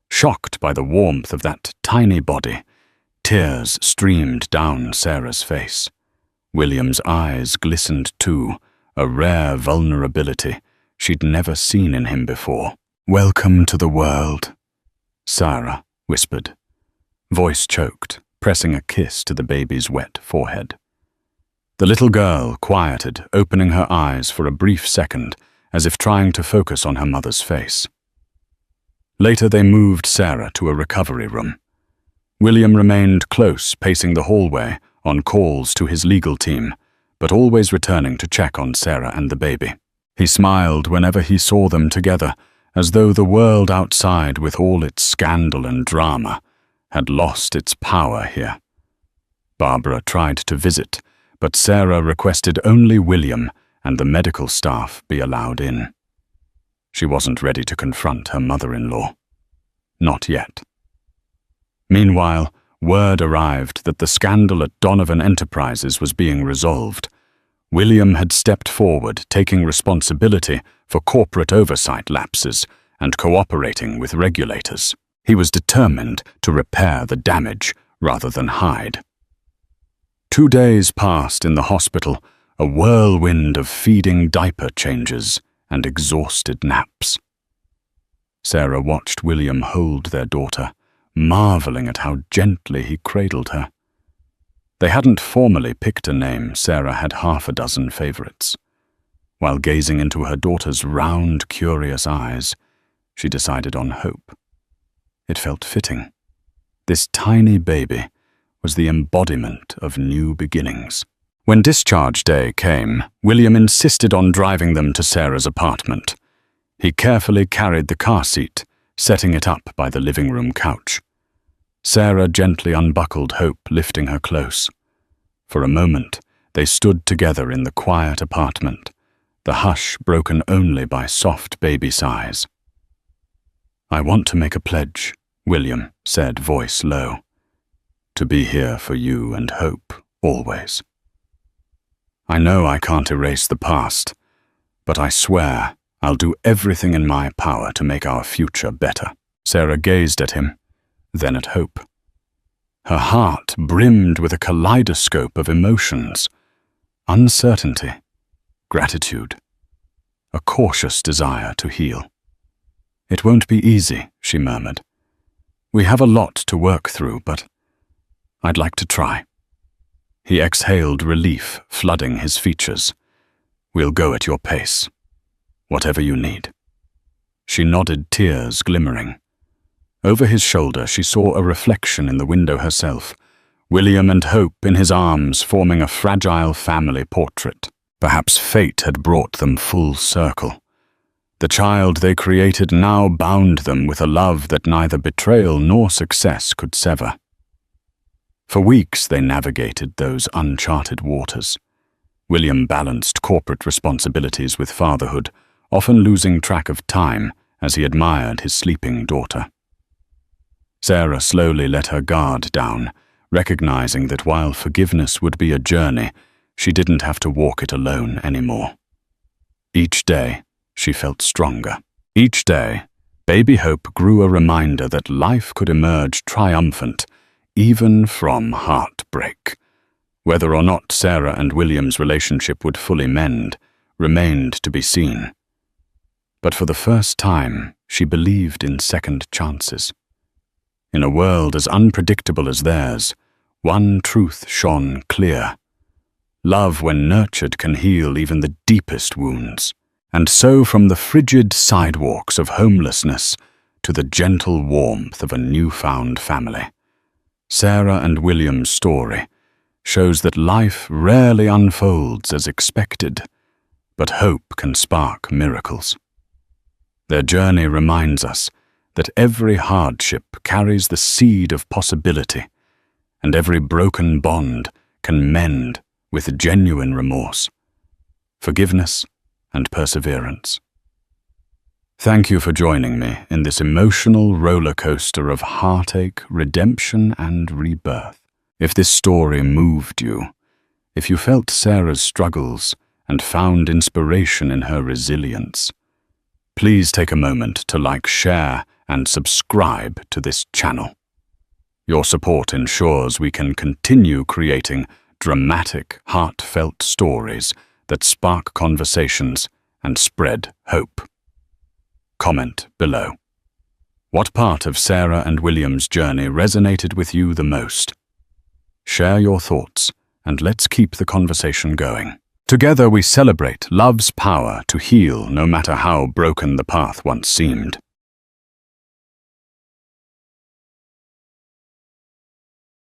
[SPEAKER 1] Shocked by the warmth of that tiny body, tears streamed down Sarah's face. William's eyes glistened too, a rare vulnerability she'd never seen in him before. "Welcome to the world," Sarah whispered, voice choked, pressing a kiss to the baby's wet forehead. The little girl quieted, opening her eyes for a brief second, as if trying to focus on her mother's face. Later they moved Sarah to a recovery room. William remained close, pacing the hallway, on calls to his legal team, but always returning to check on Sarah and the baby. He smiled whenever he saw them together, as though the world outside, with all its scandal and drama, had lost its power here. Barbara tried to visit, but Sarah requested only William and the medical staff be allowed in. She wasn't ready to confront her mother-in-law. Not yet. Meanwhile, word arrived that the scandal at Donovan Enterprises was being resolved. William had stepped forward, taking responsibility for corporate oversight lapses and cooperating with regulators. He was determined to repair the damage rather than hide. 2 days passed in the hospital, a whirlwind of feeding diaper changes and exhausted naps. Sarah watched William hold their daughter, marveling at how gently he cradled her. They hadn't formally picked a name. Sarah had 6 favorites. While gazing into her daughter's round, curious eyes, she decided on Hope. It felt fitting. This tiny baby was the embodiment of new beginnings. When discharge day came, William insisted on driving them to Sarah's apartment. He carefully carried the car seat, setting it up by the living room couch. Sarah gently unbuckled Hope, lifting her close. For a moment, they stood together in the quiet apartment, the hush broken only by soft baby sighs. "I want to make a pledge," William said, voice low. To be here for you and Hope, always. I know I can't erase the past, but I swear I'll do everything in my power to make our future better. Sarah gazed at him, then at Hope. Her heart brimmed with a kaleidoscope of emotions: uncertainty, gratitude, a cautious desire to heal. It won't be easy, she murmured. We have a lot to work through, but I'd like to try. He exhaled relief, flooding his features. We'll go at your pace. Whatever you need. She nodded, tears glimmering. Over his shoulder she saw a reflection in the window herself, William and Hope in his arms forming a fragile family portrait. Perhaps fate had brought them full circle. The child they created now bound them with a love that neither betrayal nor success could sever. For weeks they navigated those uncharted waters. William balanced corporate responsibilities with fatherhood, often losing track of time as he admired his sleeping daughter. Sarah slowly let her guard down, recognizing that while forgiveness would be a journey, she didn't have to walk it alone anymore. Each day, she felt stronger. Each day, baby Hope grew a reminder that life could emerge triumphant, even from heartbreak. Whether or not Sarah and William's relationship would fully mend remained to be seen. But for the first time, she believed in second chances. In a world as unpredictable as theirs, one truth shone clear. Love, when nurtured, can heal even the deepest wounds. And so from the frigid sidewalks of homelessness to the gentle warmth of a newfound family, Sarah and William's story shows that life rarely unfolds as expected, but hope can spark miracles. Their journey reminds us that every hardship carries the seed of possibility, and every broken bond can mend with genuine remorse, forgiveness, and perseverance. Thank you for joining me in this emotional roller coaster of heartache, redemption, and rebirth. If this story moved you, if you felt Sarah's struggles and found inspiration in her resilience, please take a moment to like, share, and subscribe to this channel. Your support ensures we can continue creating dramatic, heartfelt stories that spark conversations and spread hope. Comment below. What part of Sarah and William's journey resonated with you the most? Share your thoughts, and let's keep the conversation going. Together we celebrate love's power to heal no matter how broken the path once seemed.